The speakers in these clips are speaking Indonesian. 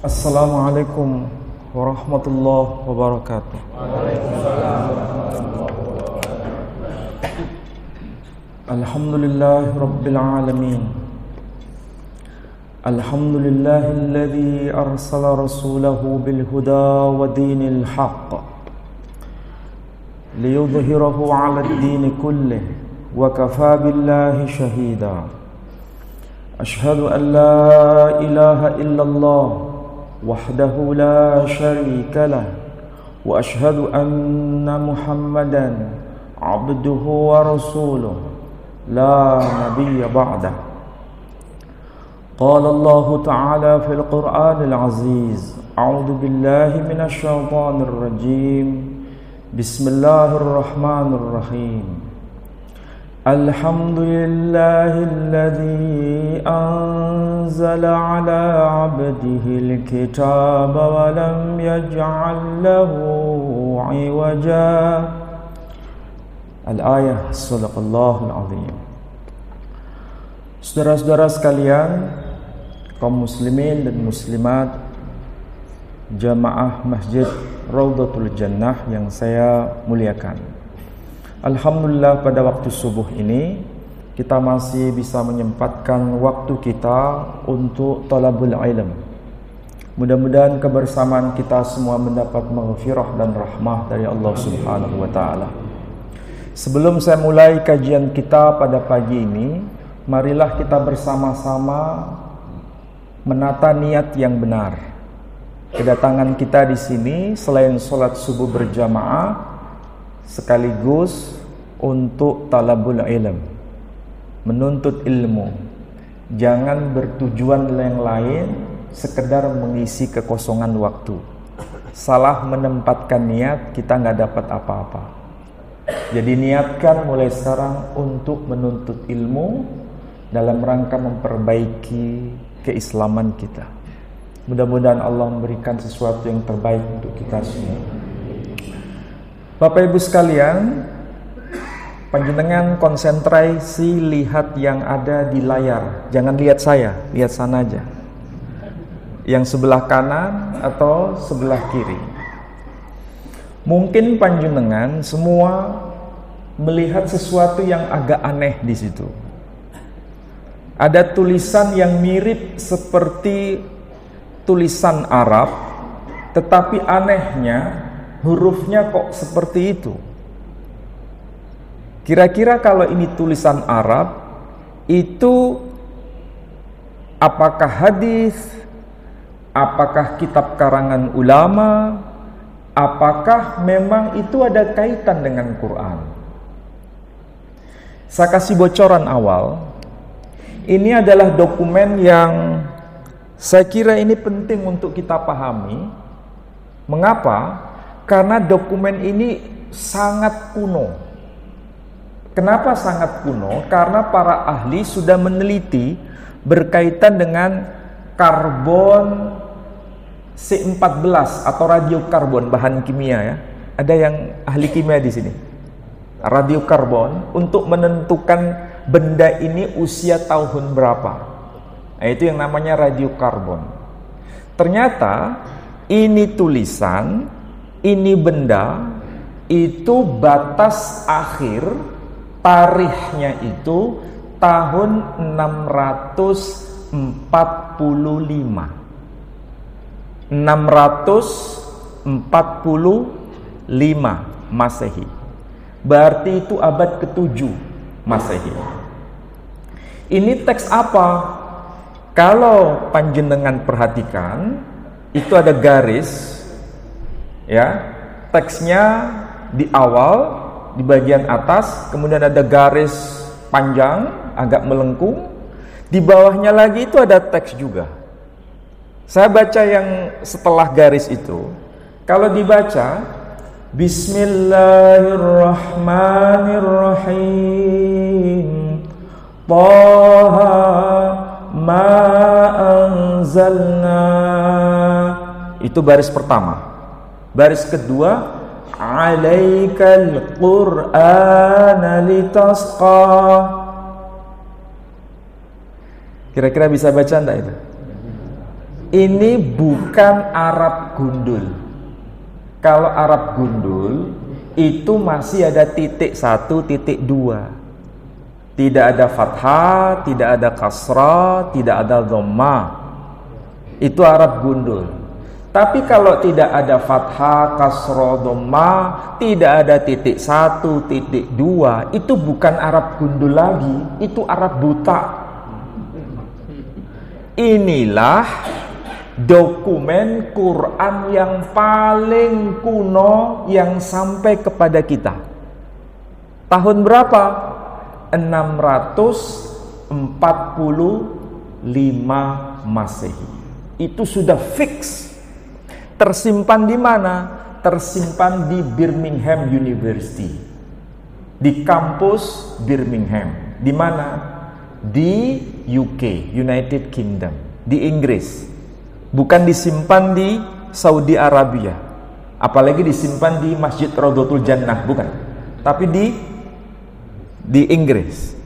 Assalamualaikum warahmatullahi wabarakatuh. Alhamdulillahi rabbil alamin. Alhamdulillahilladzi arsala rasulahu bil huda wa dinil haqq liyudhhirahu 'alad dini kullih wa kafaa billahi shahida. Ashhadu an la ilaha illallah wahdahu la syarika lah wa ashhadu anna Muhammadan abduhu wa rasuluh la nabiyya ba'dah. Qala Allah ta'ala fil Qur'anil aziz. A'udzu billahi minasy syaithanir rajim. Bismillahirrahmanirrahim. Alhamdulillahilladzi anzala 'ala 'abdihil kitaba wa lam yaj'al lahu 'iwaja. Al-ayah. Shadaqallahul azim. Saudara-saudara sekalian, kaum muslimin dan muslimat, jamaah Masjid Raudhatul Jannah yang saya muliakan. Alhamdulillah, pada waktu subuh ini kita masih bisa menyempatkan waktu kita untuk talabul ilm. Mudah-mudahan kebersamaan kita semua mendapat maghfirah dan rahmah dari Allah Subhanahu wa taala. Sebelum saya mulai kajian kita pada pagi ini, marilah kita bersama-sama menata niat yang benar. Kedatangan kita di sini selain sholat subuh berjamaah, sekaligus untuk talabul ilm, menuntut ilmu. Jangan bertujuan yang lain, sekedar mengisi kekosongan waktu. Salah menempatkan niat, kita nggak dapat apa-apa. Jadi niatkan mulai sekarang untuk menuntut ilmu dalam rangka memperbaiki keislaman kita. Mudah-mudahan Allah memberikan sesuatu yang terbaik untuk kita semua. Bapak Ibu sekalian, panjenengan konsentrasi lihat yang ada di layar. Jangan lihat saya, lihat sana aja. Yang sebelah kanan atau sebelah kiri. Mungkin panjenengan semua melihat sesuatu yang agak aneh di situ. Ada tulisan yang mirip seperti tulisan Arab, tetapi anehnya hurufnya kok seperti itu. Kira-kira kalau ini tulisan Arab, itu apakah hadis, apakah kitab karangan ulama, apakah memang itu ada kaitan dengan Quran? Saya kasih bocoran awal. Ini adalah dokumen yang saya kira ini penting untuk kita pahami. Mengapa? Karena dokumen ini sangat kuno. Kenapa sangat kuno? Karena para ahli sudah meneliti berkaitan dengan karbon C14 atau radiokarbon, bahan kimia ya. Ada yang ahli kimia di sini. Radiokarbon untuk menentukan benda ini usia tahun berapa. Nah, itu yang namanya radiokarbon. Ternyata ini tulisan, ini benda, itu batas akhir tarikhnya itu tahun 645. 645 Masehi. Berarti itu abad ke-7 Masehi. Ini teks apa? Kalau panjenengan perhatikan, itu ada garis, ya. Teksnya di awal, di bagian atas, kemudian ada garis panjang, agak melengkung. Di bawahnya lagi itu ada teks juga. Saya baca yang setelah garis itu. Kalau dibaca, Bismillahirrahmanirrahim. Taha ma anzalna. Itu baris pertama. Baris kedua, alaikal qur'ana litasqa. Kira-kira bisa baca enggak itu? Ini bukan Arab gundul. Kalau Arab gundul itu masih ada titik 1, titik 2. Tidak ada fathah, tidak ada kasrah, tidak ada dhammah. Itu Arab gundul. Tapi kalau tidak ada fathah, kasrah, dhammah, tidak ada titik 1, titik 2, itu bukan Arab gundul lagi, itu Arab buta. Inilah dokumen Quran yang paling kuno yang sampai kepada kita. Tahun berapa? 645 Masehi. Itu sudah fix. Tersimpan di mana? Tersimpan di Birmingham University. Di kampus Birmingham. Di mana? Di UK, United Kingdom, di Inggris. Bukan disimpan di Saudi Arabia. Apalagi disimpan di Masjid Raudhatul Jannah, bukan. Tapi di Inggris.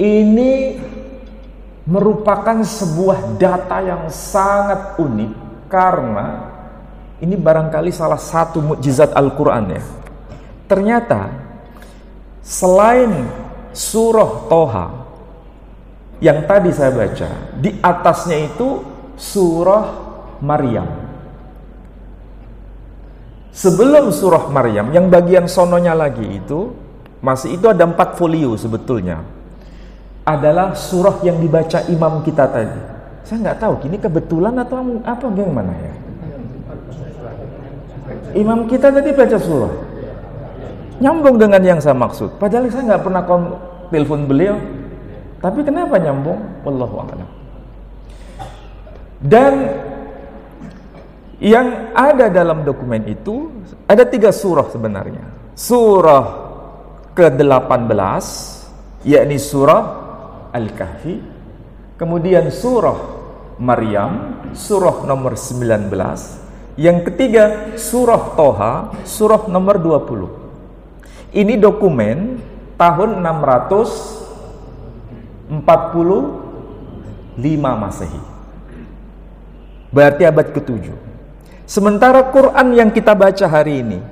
Ini merupakan sebuah data yang sangat unik karena ini barangkali salah satu mukjizat Al-Quran ya. Ternyata selain surah Toha yang tadi saya baca, di atasnya itu surah Maryam. Sebelum surah Maryam, yang bagian sononya lagi itu ada 4 folio sebetulnya. Adalah surah yang dibaca imam kita tadi. Saya nggak tahu, ini kebetulan atau apa yang mana ya? Imam kita tadi baca surah. Nyambung dengan yang saya maksud. Padahal saya nggak pernah telepon beliau. Tapi kenapa nyambung? Wallahu a'lam. Dan yang ada dalam dokumen itu ada 3 surah sebenarnya. Surah ke-18 yakni surah Al-Kahfi, kemudian surah Maryam, surah nomor 19, yang ketiga surah Toha, surah nomor 20. Ini dokumen tahun 645 Masehi. Berarti abad ke-7. Sementara Quran yang kita baca hari ini,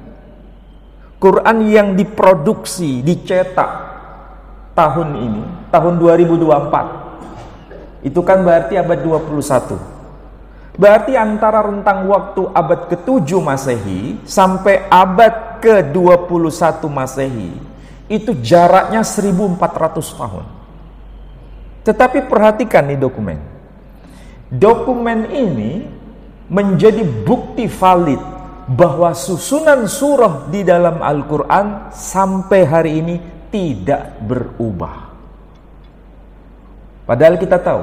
Quran yang diproduksi, dicetak tahun ini, tahun 2024, itu kan berarti abad 21. Berarti antara rentang waktu abad ke-7 Masehi sampai abad ke-21 Masehi itu jaraknya 1400 tahun. Tetapi perhatikan nih dokumen. Dokumen ini menjadi bukti valid bahwa susunan surah di dalam Al-Quran sampai hari ini tidak berubah. Padahal kita tahu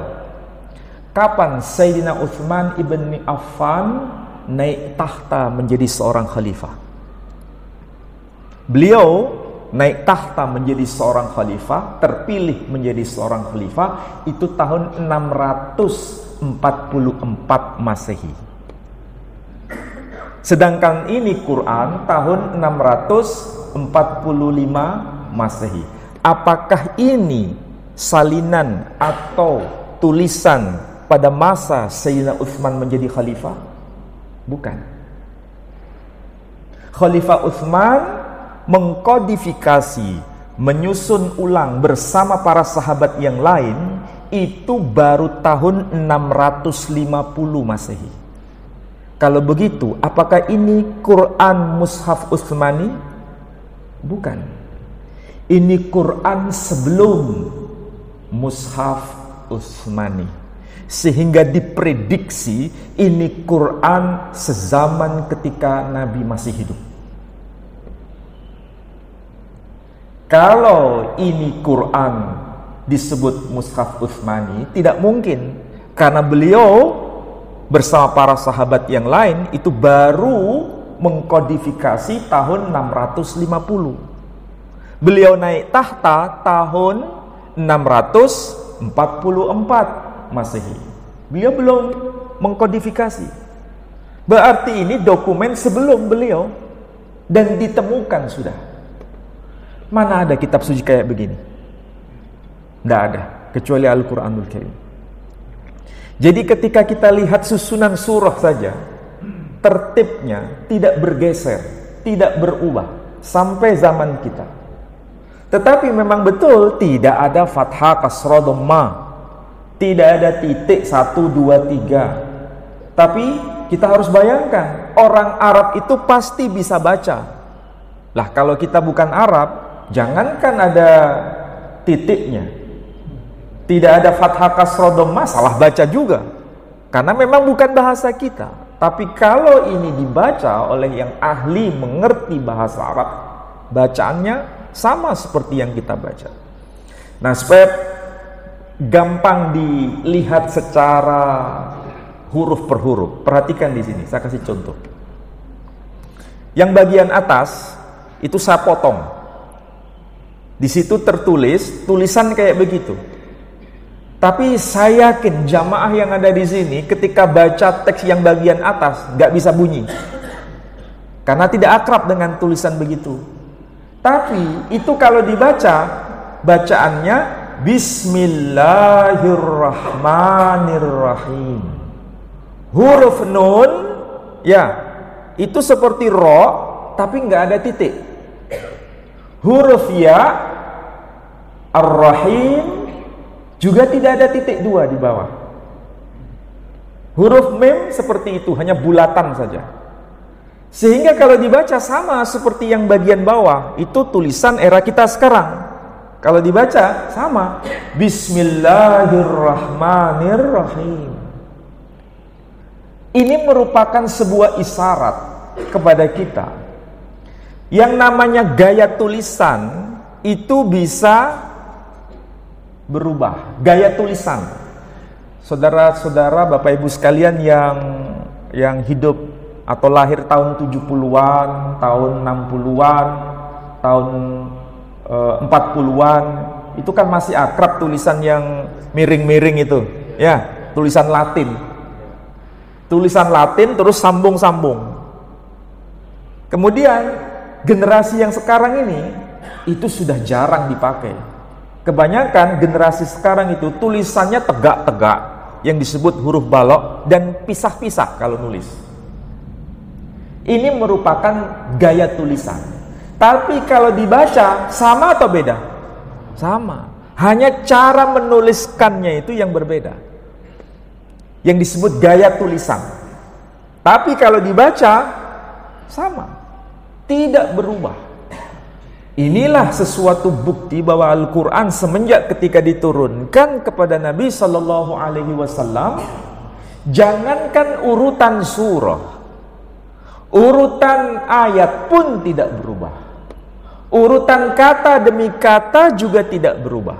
kapan Sayyidina Utsman ibn Affan naik tahta menjadi seorang khalifah. Beliau naik tahta menjadi seorang khalifah, terpilih menjadi seorang khalifah itu tahun 644 Masehi. Sedangkan ini Quran tahun 645 Masehi. Apakah ini salinan atau tulisan pada masa Sayyidina Utsman menjadi khalifah? Bukan. Khalifah Utsman mengkodifikasi, menyusun ulang bersama para sahabat yang lain itu baru tahun 650 Masehi. Kalau begitu, apakah ini Quran Mushaf Utsmani? Bukan. Ini Quran sebelum Mushaf Utsmani. Sehingga diprediksi ini Quran sezaman ketika Nabi masih hidup. Kalau ini Quran disebut Mushaf Utsmani, tidak mungkin. Karena beliau bersama para sahabat yang lain itu baru mengkodifikasi tahun 650. Beliau naik tahta tahun 644 Masehi. Beliau belum mengkodifikasi. Berarti ini dokumen sebelum beliau dan ditemukan sudah. Mana ada kitab suci kayak begini? Tidak ada, kecuali Al-Quranul Karim. Jadi ketika kita lihat susunan surah saja, tertibnya tidak bergeser, tidak berubah sampai zaman kita. Tetapi memang betul tidak ada fathah, kasrah, dhammah, tidak ada titik 1, 2, 3. Tapi kita harus bayangkan, orang Arab itu pasti bisa baca. Lah kalau kita bukan Arab, jangankan ada titiknya, tidak ada fathah, kasrah, dhammah, salah baca juga. Karena memang bukan bahasa kita. Tapi kalau ini dibaca oleh yang ahli mengerti bahasa Arab, bacaannya sama seperti yang kita baca. Nah, supaya gampang dilihat secara huruf per huruf, perhatikan di sini, saya kasih contoh. Yang bagian atas itu saya potong. Di situ tertulis tulisan kayak begitu. Tapi saya yakin jamaah yang ada di sini ketika baca teks yang bagian atas nggak bisa bunyi, karena tidak akrab dengan tulisan begitu. Tapi itu kalau dibaca, bacaannya Bismillahirrahmanirrahim. Huruf nun, ya, itu seperti ro, tapi nggak ada titik. Huruf ya, ar-rahim, juga tidak ada titik 2 di bawah. Huruf mim seperti itu, hanya bulatan saja. Sehingga kalau dibaca sama seperti yang bagian bawah, itu tulisan era kita sekarang. Kalau dibaca sama, Bismillahirrahmanirrahim. Ini merupakan sebuah isyarat kepada kita. Yang namanya gaya tulisan itu bisa berubah, gaya tulisan. Saudara-saudara, Bapak Ibu sekalian yang hidup atau lahir tahun 70-an, tahun 60-an, tahun 40-an, itu kan masih akrab tulisan yang miring-miring itu, ya, tulisan Latin. Tulisan Latin terus sambung-sambung. Kemudian generasi yang sekarang ini itu sudah jarang dipakai. Kebanyakan generasi sekarang itu tulisannya tegak-tegak, yang disebut huruf balok, dan pisah-pisah kalau nulis. Ini merupakan gaya tulisan. Tapi kalau dibaca, sama atau beda? Sama. Hanya cara menuliskannya itu yang berbeda, yang disebut gaya tulisan. Tapi kalau dibaca, sama, tidak berubah. Inilah sesuatu bukti bahwa Al-Quran semenjak ketika diturunkan kepada Nabi Sallallahu Alaihi Wasallam, jangankan urutan surah, urutan ayat pun tidak berubah, urutan kata demi kata juga tidak berubah,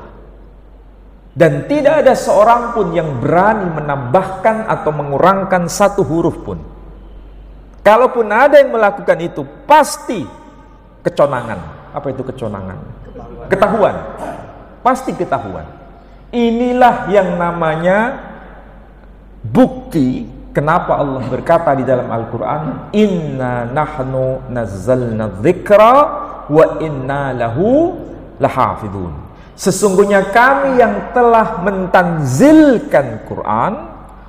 dan tidak ada seorang pun yang berani menambahkan atau mengurangkan satu huruf pun. Kalaupun ada yang melakukan itu, pasti keconangan. Apa itu keconangan? Ketahuan. Pasti ketahuan. Inilah yang namanya bukti kenapa Allah berkata di dalam Al-Quran, Inna nahnu nazzalna dzikra wa inna lahu lahafidun. Sesungguhnya kami yang telah mentanzilkan Quran,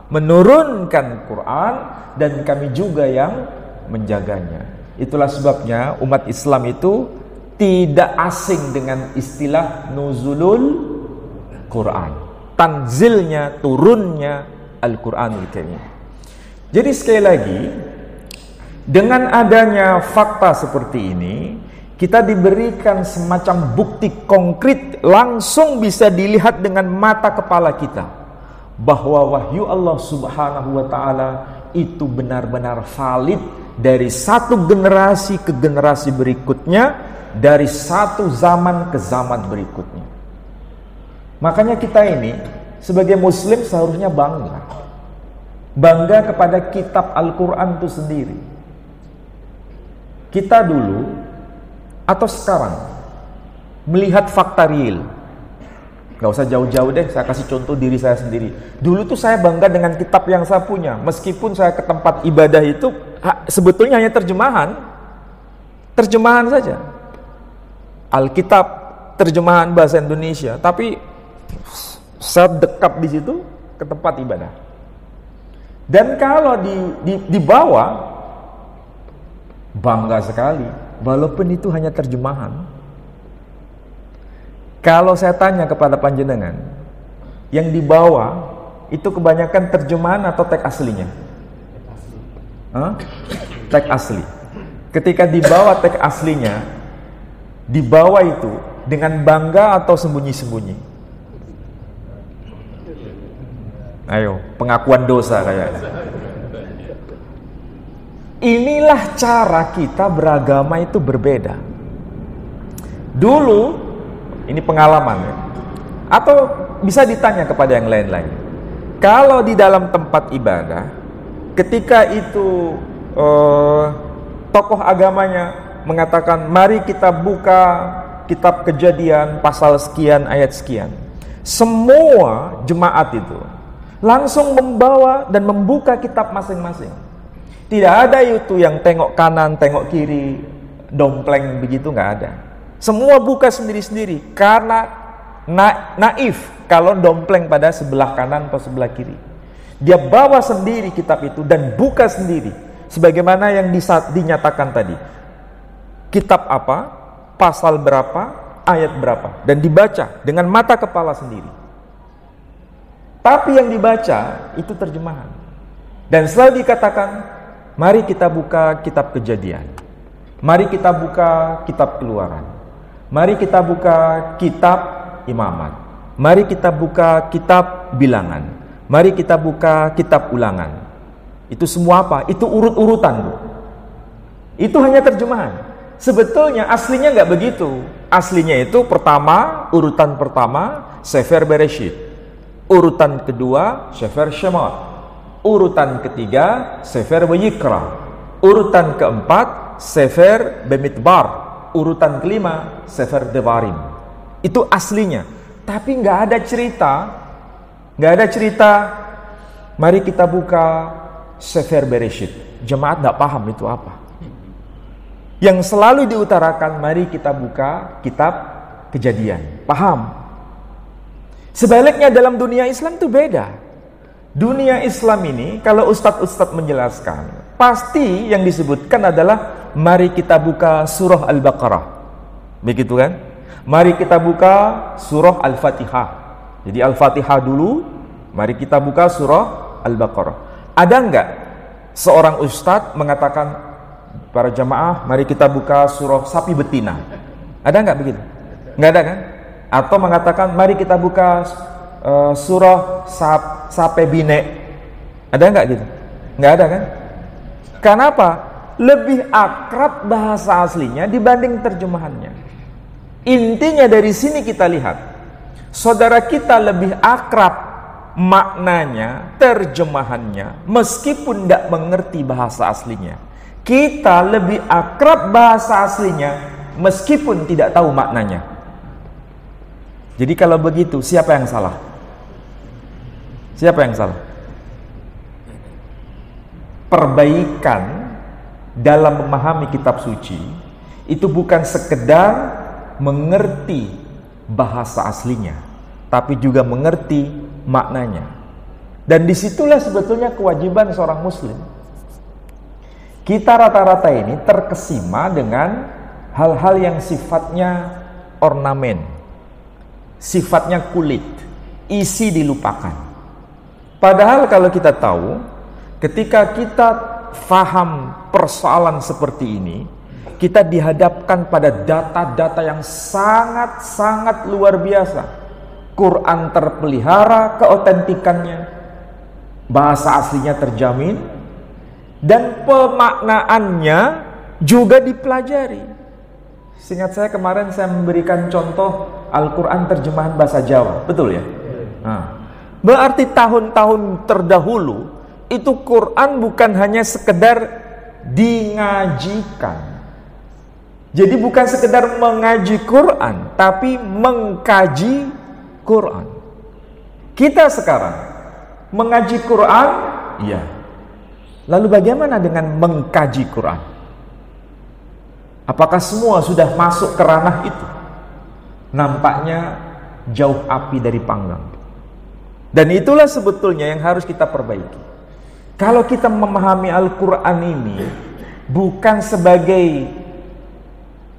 menurunkan Quran, dan kami juga yang menjaganya. Itulah sebabnya umat Islam itu tidak asing dengan istilah nuzulul Quran, tanzilnya, turunnya Al-Quranul Karim. Jadi sekali lagi, dengan adanya fakta seperti ini, kita diberikan semacam bukti konkret, langsung bisa dilihat dengan mata kepala kita, bahwa wahyu Allah Subhanahu wa Ta'ala itu benar-benar valid dari satu generasi ke generasi berikutnya, dari satu zaman ke zaman berikutnya. Makanya kita ini sebagai muslim seharusnya bangga kepada kitab Al-Quran itu sendiri. Kita dulu atau sekarang melihat fakta real, gak usah jauh-jauh deh, saya kasih contoh diri saya sendiri. Dulu tuh saya bangga dengan kitab yang saya punya, meskipun saya ke tempat ibadah itu sebetulnya hanya terjemahan saja, Alkitab terjemahan bahasa Indonesia, tapi saya dekap di situ ke tempat ibadah. Dan kalau dibawa, bangga sekali, walaupun itu hanya terjemahan. Kalau saya tanya kepada panjenengan, yang dibawa itu kebanyakan terjemahan atau teks aslinya? Teks asli. Ketika dibawa teks aslinya, dibawa itu dengan bangga atau sembunyi-sembunyi? Ayo, pengakuan dosa kayaknya. Inilah cara kita beragama itu berbeda. Dulu, ini pengalaman ya, atau bisa ditanya kepada yang lain-lain. Kalau di dalam tempat ibadah, ketika itu tokoh agamanya mengatakan, mari kita buka kitab Kejadian pasal sekian ayat sekian, semua jemaat itu langsung membawa dan membuka kitab masing-masing. Tidak ada itu yang tengok kanan, tengok kiri, dompleng begitu, nggak ada. Semua buka sendiri-sendiri karena naif kalau dompleng pada sebelah kanan atau sebelah kiri. Dia bawa sendiri kitab itu dan buka sendiri, sebagaimana yang dinyatakan tadi. Kitab apa, pasal berapa, ayat berapa, dan dibaca dengan mata kepala sendiri. Tapi yang dibaca itu terjemahan. Dan selalu dikatakan, mari kita buka kitab Kejadian, mari kita buka kitab Keluaran, mari kita buka kitab Imamat, mari kita buka kitab Bilangan, mari kita buka kitab Ulangan. Itu semua apa? Itu urut-urutan, Bu. Itu hanya terjemahan. Sebetulnya aslinya nggak begitu. Aslinya itu pertama, urutan pertama Sefer Bereshit, urutan kedua Sefer Shemot, urutan ketiga Sefer Vayikra, urutan keempat Sefer Bemidbar, urutan kelima Sefer Devarim. Itu aslinya. Tapi nggak ada cerita mari kita buka Sefer Bereshit. Jemaat nggak paham itu apa. Yang selalu diutarakan, mari kita buka kitab Kejadian. Paham? Sebaliknya dalam dunia Islam itu beda. Dunia Islam ini, kalau ustadz-ustadz menjelaskan, pasti yang disebutkan adalah mari kita buka surah Al-Baqarah. Begitu kan? Mari kita buka surah Al-Fatihah. Jadi Al-Fatihah dulu, mari kita buka surah Al-Baqarah. Ada enggak seorang ustadz mengatakan, para jamaah, mari kita buka surah sapi betina? Ada enggak begitu? Enggak ada kan? Atau mengatakan, mari kita buka surah sape bine? Ada enggak gitu? Enggak ada kan? Kenapa? Lebih akrab bahasa aslinya dibanding terjemahannya. Intinya dari sini kita lihat, saudara kita lebih akrab maknanya, terjemahannya, meskipun tidak mengerti bahasa aslinya. Kita lebih akrab bahasa aslinya, meskipun tidak tahu maknanya. Jadi kalau begitu, siapa yang salah? Siapa yang salah? Perbaikan dalam memahami kitab suci itu bukan sekedar mengerti bahasa aslinya, tapi juga mengerti maknanya. Dan disitulah sebetulnya kewajiban seorang muslim. Kita rata-rata ini terkesima dengan hal-hal yang sifatnya ornamen, sifatnya kulit, isi dilupakan. Padahal kalau kita tahu, ketika kita faham persoalan seperti ini, kita dihadapkan pada data-data yang sangat-sangat luar biasa. Quran terpelihara keotentikannya, bahasa aslinya terjamin, dan pemaknaannya juga dipelajari. Seingat saya kemarin saya memberikan contoh Al-Quran terjemahan bahasa Jawa, betul ya? Nah, berarti tahun-tahun terdahulu itu Quran bukan hanya sekedar dingajikan. Jadi bukan sekedar mengaji Quran, tapi mengkaji Quran. Kita sekarang mengaji Quran, iya. Lalu bagaimana dengan mengkaji Quran? Apakah semua sudah masuk ke ranah itu? Nampaknya jauh api dari panggang. Dan itulah sebetulnya yang harus kita perbaiki. Kalau kita memahami Al-Quran ini bukan sebagai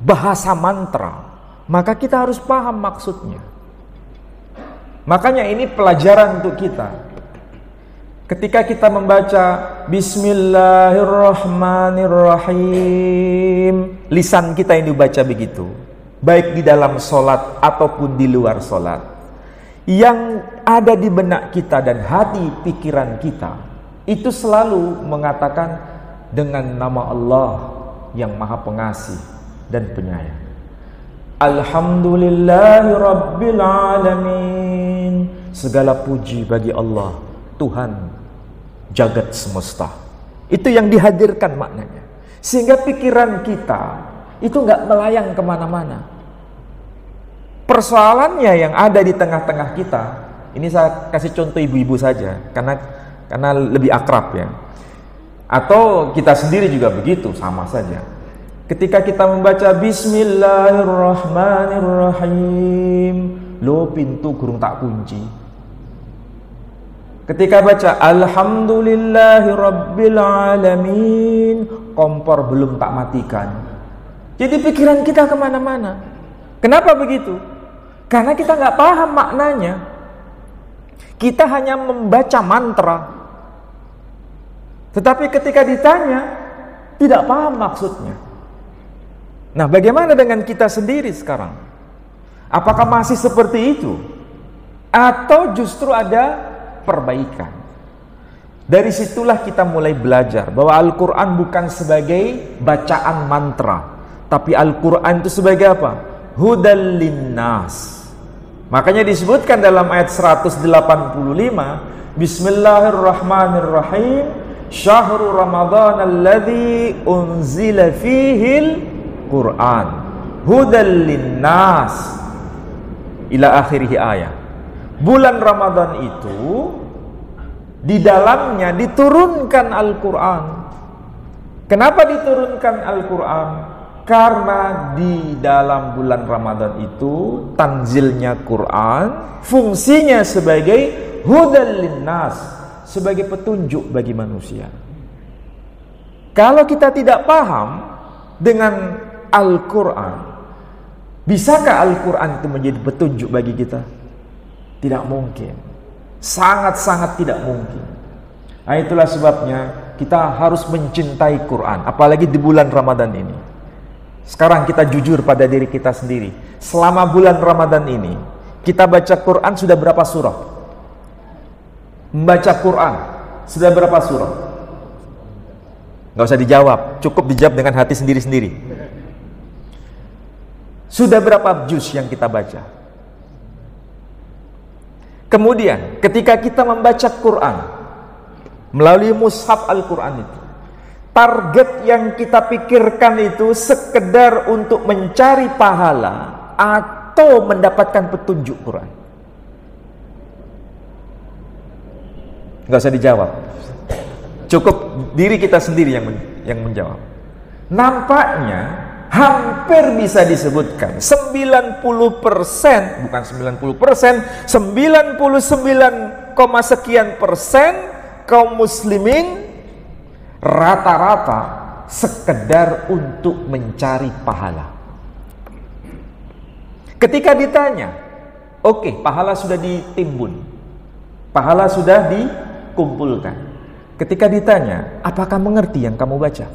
bahasa mantra, maka kita harus paham maksudnya. Makanya ini pelajaran untuk kita. Ketika kita membaca Bismillahirrahmanirrahim, lisan kita ini dibaca begitu, baik di dalam sholat ataupun di luar sholat. Yang ada di benak kita dan hati pikiran kita itu selalu mengatakan dengan nama Allah yang Maha Pengasih dan Penyayang. Alhamdulillahi Rabbil Alamin. Segala puji bagi Allah, Tuhan jagat semesta. Itu yang dihadirkan maknanya. Sehingga pikiran kita itu nggak melayang kemana-mana. Persoalannya yang ada di tengah-tengah kita, ini saya kasih contoh ibu-ibu saja, karena lebih akrab ya. Atau kita sendiri juga begitu, sama saja. Ketika kita membaca Bismillahirrahmanirrahim, lo pintu kurung tak kunci. Ketika baca Alhamdulillahi Rabbil Alamin, kompor belum tak matikan. Jadi pikiran kita kemana-mana. Kenapa begitu? Karena kita nggak paham maknanya. Kita hanya membaca mantra. Tetapi ketika ditanya, tidak paham maksudnya. Nah, bagaimana dengan kita sendiri sekarang? Apakah masih seperti itu? Atau justru ada perbaikan? Dari situlah kita mulai belajar bahwa Al-Quran bukan sebagai bacaan mantra, tapi Al-Quran itu sebagai apa? Hudal linnas. Makanya disebutkan dalam ayat 185, Bismillahirrahmanirrahim, Syahrul Ramadan alladzi unzila fihil Quran hudal linnas ila akhirih ayat. Bulan Ramadan itu di dalamnya diturunkan Al-Quran. Kenapa diturunkan Al-Quran? Karena di dalam bulan Ramadan itu tanzilnya Quran, fungsinya sebagai hudal linnas, sebagai petunjuk bagi manusia. Kalau kita tidak paham dengan Al-Quran, bisakah Al-Quran itu menjadi petunjuk bagi kita? Tidak mungkin. Sangat-sangat tidak mungkin. Nah, itulah sebabnya kita harus mencintai Quran, apalagi di bulan Ramadan ini. Sekarang kita jujur pada diri kita sendiri. Selama bulan Ramadan ini, kita baca Quran sudah berapa surah? Membaca Quran sudah berapa surah? Gak usah dijawab, cukup dijawab dengan hati sendiri-sendiri. Sudah berapa juz yang kita baca? Kemudian ketika kita membaca Quran melalui mushaf Al-Quran itu, target yang kita pikirkan itu sekedar untuk mencari pahala atau mendapatkan petunjuk Quran? Gak usah dijawab, cukup diri kita sendiri yang menjawab. Nampaknya hampir bisa disebutkan 90%, bukan 90%, 99, sekian persen kaum muslimin rata-rata sekedar untuk mencari pahala. Ketika ditanya, oke, pahala sudah ditimbun, pahala sudah dikumpulkan. Ketika ditanya, apakah mengerti yang kamu baca?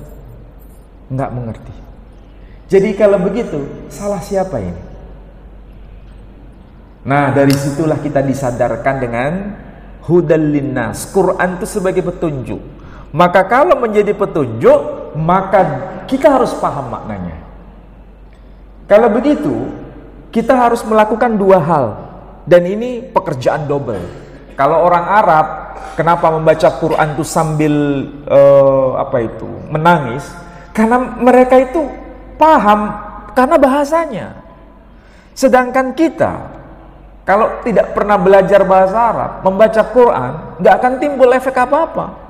Enggak mengerti. Jadi kalau begitu, salah siapa ini? Nah, dari situlah kita disadarkan dengan hudal linnas. Quran itu sebagai petunjuk. Maka kalau menjadi petunjuk, maka kita harus paham maknanya. Kalau begitu, kita harus melakukan dua hal. Dan ini pekerjaan double. Kalau orang Arab, kenapa membaca Quran itu sambil menangis? Karena mereka itu paham karena bahasanya. Sedangkan kita, kalau tidak pernah belajar bahasa Arab, membaca Quran, nggak akan timbul efek apa-apa.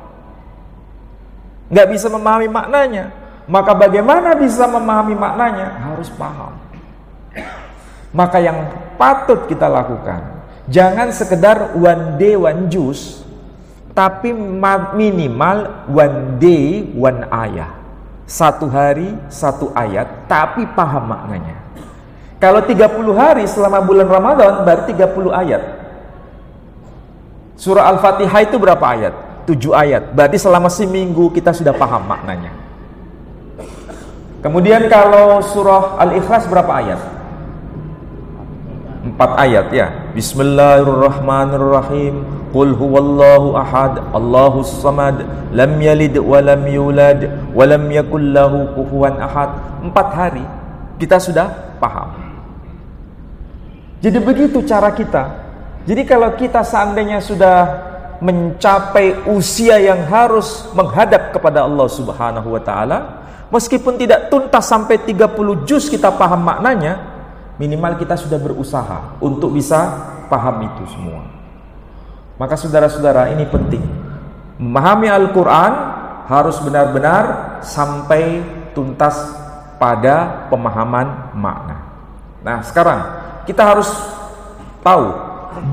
Nggak bisa memahami maknanya. Maka bagaimana bisa memahami maknanya? Harus paham. Maka yang patut kita lakukan, jangan sekedar one day one juz, tapi minimal one day, one ayah. 1 hari, 1 ayat, tapi paham maknanya. Kalau 30 hari selama bulan Ramadan, berarti 30 ayat. Surah Al-Fatihah itu berapa ayat? 7 ayat. Berarti selama seminggu kita sudah paham maknanya. Kemudian kalau surah Al-Ikhlas berapa ayat? 4 ayat ya. Bismillahirrahmanirrahim. Qul huwallahu ahad, Allahus samad, lam yalid wa lam yulad wa lam yakul lahu kufuwan ahad. 4 hari kita sudah paham. Jadi begitu cara kita. Jadi kalau kita seandainya sudah mencapai usia yang harus menghadap kepada Allah Subhanahu wa taala, meskipun tidak tuntas sampai 30 juz kita paham maknanya, minimal kita sudah berusaha untuk bisa paham itu semua. Maka saudara-saudara, ini penting. Memahami Al-Quran harus benar-benar sampai tuntas pada pemahaman makna. Nah, sekarang kita harus tahu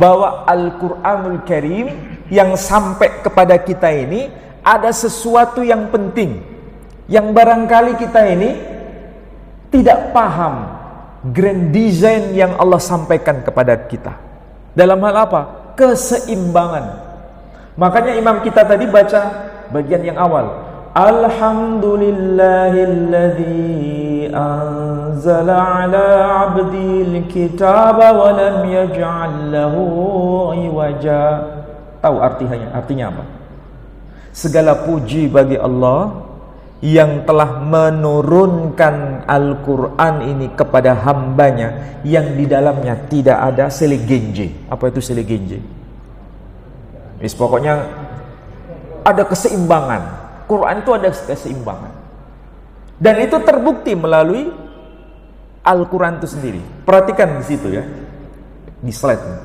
bahwa Al-Quranul Karim yang sampai kepada kita ini ada sesuatu yang penting, yang barangkali kita ini tidak paham grand design yang Allah sampaikan kepada kita. Dalam hal apa? Keseimbangan. Makanya imam kita tadi baca bagian yang awal, Alhamdulillahilladzi anzala ala abdil kitaba wa lam yaj'al lahu iwaja. Tahu artinya apa? Segala puji bagi Allah yang telah menurunkan Al-Quran ini kepada hambanya yang di dalamnya tidak ada selegenje. Apa itu selegenje? Pokoknya ada keseimbangan. Quran itu ada keseimbangan. Dan itu terbukti melalui Al-Quran itu sendiri. Perhatikan di situ ya, di slide ini.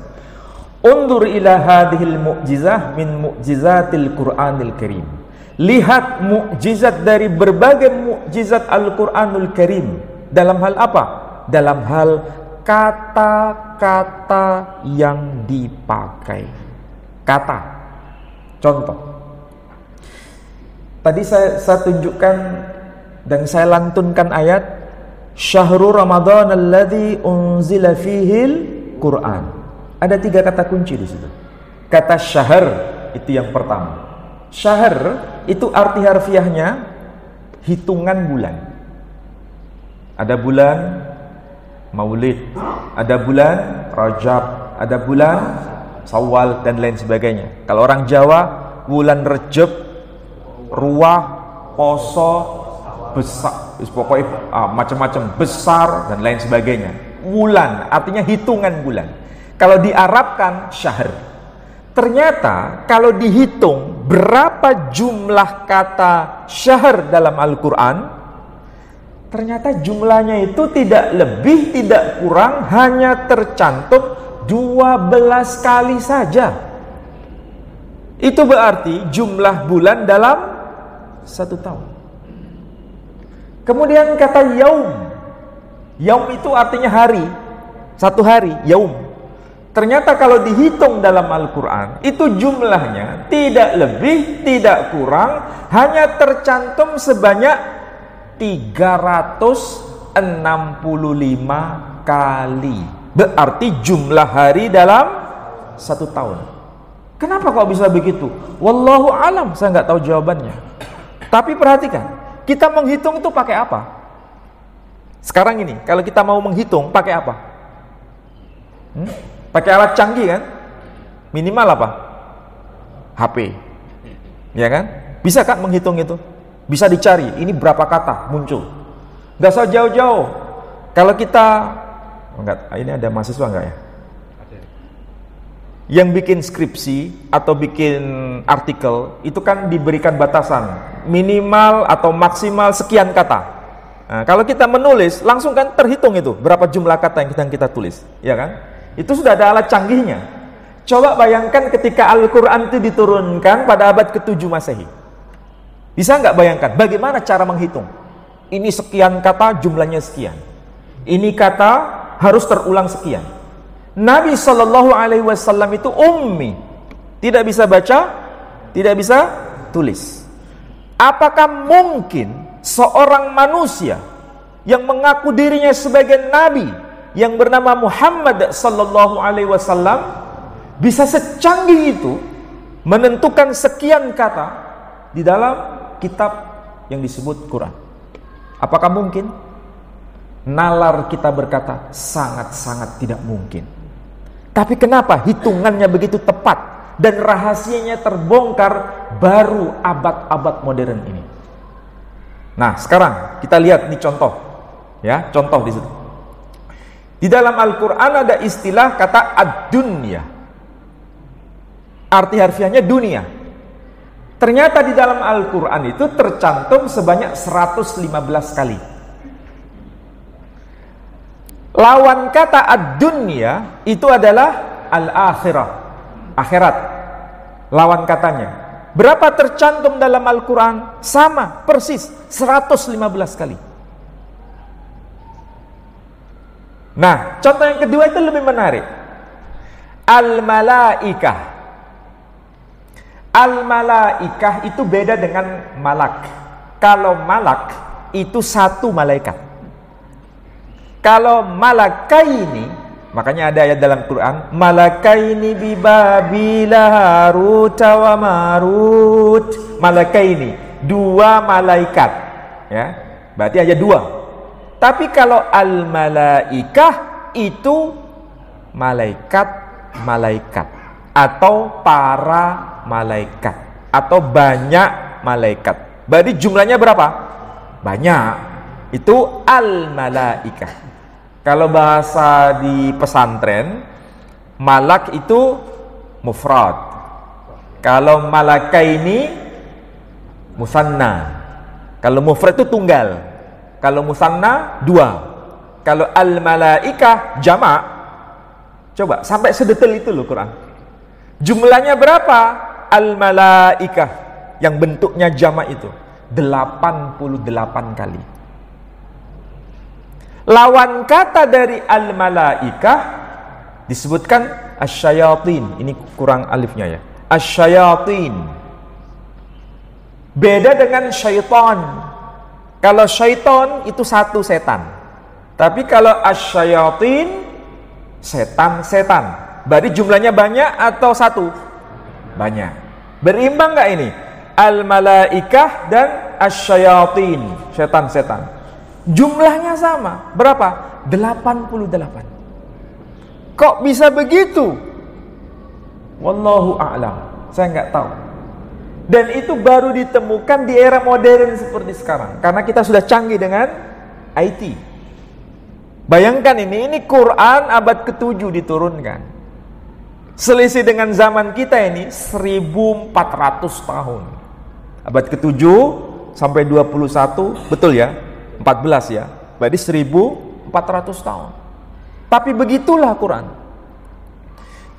Undur ila hadhil mu'jizah min mu'jizatil Qur'anil Karim. Lihat mukjizat dari berbagai mukjizat Al-Quranul Karim. Dalam hal apa? Dalam hal kata-kata yang dipakai. Kata. Contoh. Tadi saya tunjukkan dan saya lantunkan ayat Syahrul Ramadan alladzi unzila fihil Quran. Ada 3 kata kunci di situ. Kata syahr itu yang pertama. Syahr itu arti harfiahnya hitungan bulan. Ada bulan Maulid, ada bulan Rajab, ada bulan Syawal dan lain sebagainya. Kalau orang Jawa bulan Rejab, Ruah, Poso, besar, pokoknya macam-macam, besar dan lain sebagainya. Bulan artinya hitungan bulan. Kalau diarabkan syahr. Ternyata kalau dihitung berapa jumlah kata syahr dalam Al-Quran, ternyata jumlahnya itu tidak lebih tidak kurang, hanya tercantum 12 kali saja. Itu berarti jumlah bulan dalam 1 tahun. Kemudian kata yaum. Yaum itu artinya hari. 1 hari, yaum. Ternyata kalau dihitung dalam Al-Quran, itu jumlahnya tidak lebih, tidak kurang, hanya tercantum sebanyak 365 kali. Berarti jumlah hari dalam 1 tahun. Kenapa kok bisa begitu? Wallahu alam, saya nggak tahu jawabannya. Tapi perhatikan, kita menghitung itu pakai apa? Sekarang ini, kalau kita mau menghitung, pakai apa? Pakai alat canggih kan? Minimal apa? HP. Ya kan? Bisa kan menghitung itu? Bisa dicari, ini berapa kata muncul. Gak usah jauh-jauh. Kalau kita, ini ada mahasiswa enggak ya? Yang bikin skripsi atau bikin artikel itu kan diberikan batasan minimal atau maksimal sekian kata. Nah, kalau kita menulis langsung kan terhitung itu berapa jumlah kata yang kita tulis, ya kan? Itu sudah ada alat canggihnya. Coba bayangkan ketika Al-Quran itu diturunkan pada abad ke-7 Masehi. Bisa nggak bayangkan bagaimana cara menghitung? Ini sekian kata jumlahnya sekian. Ini kata harus terulang sekian. Nabi SAW itu ummi, tidak bisa baca tidak bisa tulis. Apakah mungkin seorang manusia yang mengaku dirinya sebagai nabi yang bernama Muhammad sallallahu alaihi wasallam bisa secanggih itu menentukan sekian kata di dalam kitab yang disebut Quran? Apakah mungkin? Nalar kita berkata sangat-sangat tidak mungkin. Tapi kenapa hitungannya begitu tepat dan rahasianya terbongkar baru abad-abad modern ini? Nah, sekarang kita lihat nih contoh. Ya, contoh di situ. Di dalam Al-Qur'an ada istilah kata ad-dunya. Arti harfiahnya dunia. Ternyata di dalam Al-Qur'an itu tercantum sebanyak 115 kali. Lawan kata ad-dunya itu adalah al-akhirah, akhirat. Lawan katanya. Berapa tercantum dalam Al-Qur'an? Sama, persis 115 kali. Nah, contoh yang kedua itu lebih menarik. Al-malaikah. Al-malaikah itu beda dengan malak. Kalau malak itu satu malaikat. Kalau malakaini, makanya ada ayat dalam Quran, malakaini bi Babila Harut wa Marut. Malakaini, dua malaikat. Ya, berarti hanya dua. Tapi kalau al-malaikah itu malaikat-malaikat atau para malaikat atau banyak malaikat. Berarti jumlahnya berapa? Banyak. Itu al-malaikah. Kalau bahasa di pesantren, malak itu mufrad. Kalau malakaini musanna. Kalau mufrad itu tunggal. Kalau musanna dua. Kalau al-malaikah jamak. Coba sampai sedetail itu loh Quran. Jumlahnya berapa? Al-malaikah yang bentuknya jamak itu 88 kali. Lawan kata dari al-malaikah disebutkan asyayatin. Ini kurang alifnya ya. Asyayatin. Beda dengan syaitan. Kalau syaitan itu satu setan. Tapi kalau asyayatin setan-setan. Berarti jumlahnya banyak atau satu? Banyak. Berimbang gak ini? Al-malaikah dan asyayatin, setan-setan. Jumlahnya sama. Berapa? 88. Kok bisa begitu? Wallahu a'lam. Saya nggak tahu. Dan itu baru ditemukan di era modern seperti sekarang. Karena kita sudah canggih dengan IT. Bayangkan ini Quran abad ke-7 diturunkan. Selisih dengan zaman kita ini 1400 tahun. Abad ke-7 sampai 21, betul ya? 14 ya, berarti 1400 tahun. Tapi begitulah Quran.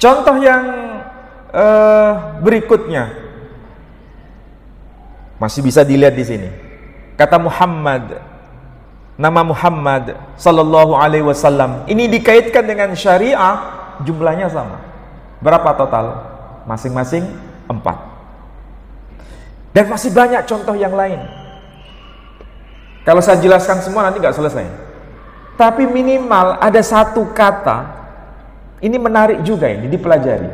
Contoh yang berikutnya masih bisa dilihat di sini. Kata Muhammad, nama Muhammad sallallahu alaihi wasallam ini dikaitkan dengan syariah, jumlahnya sama. Berapa total? Masing-masing 4. Dan masih banyak contoh yang lain. Kalau saya jelaskan semua nanti nggak selesai. Tapi minimal ada satu kata. Ini menarik juga ini dipelajari.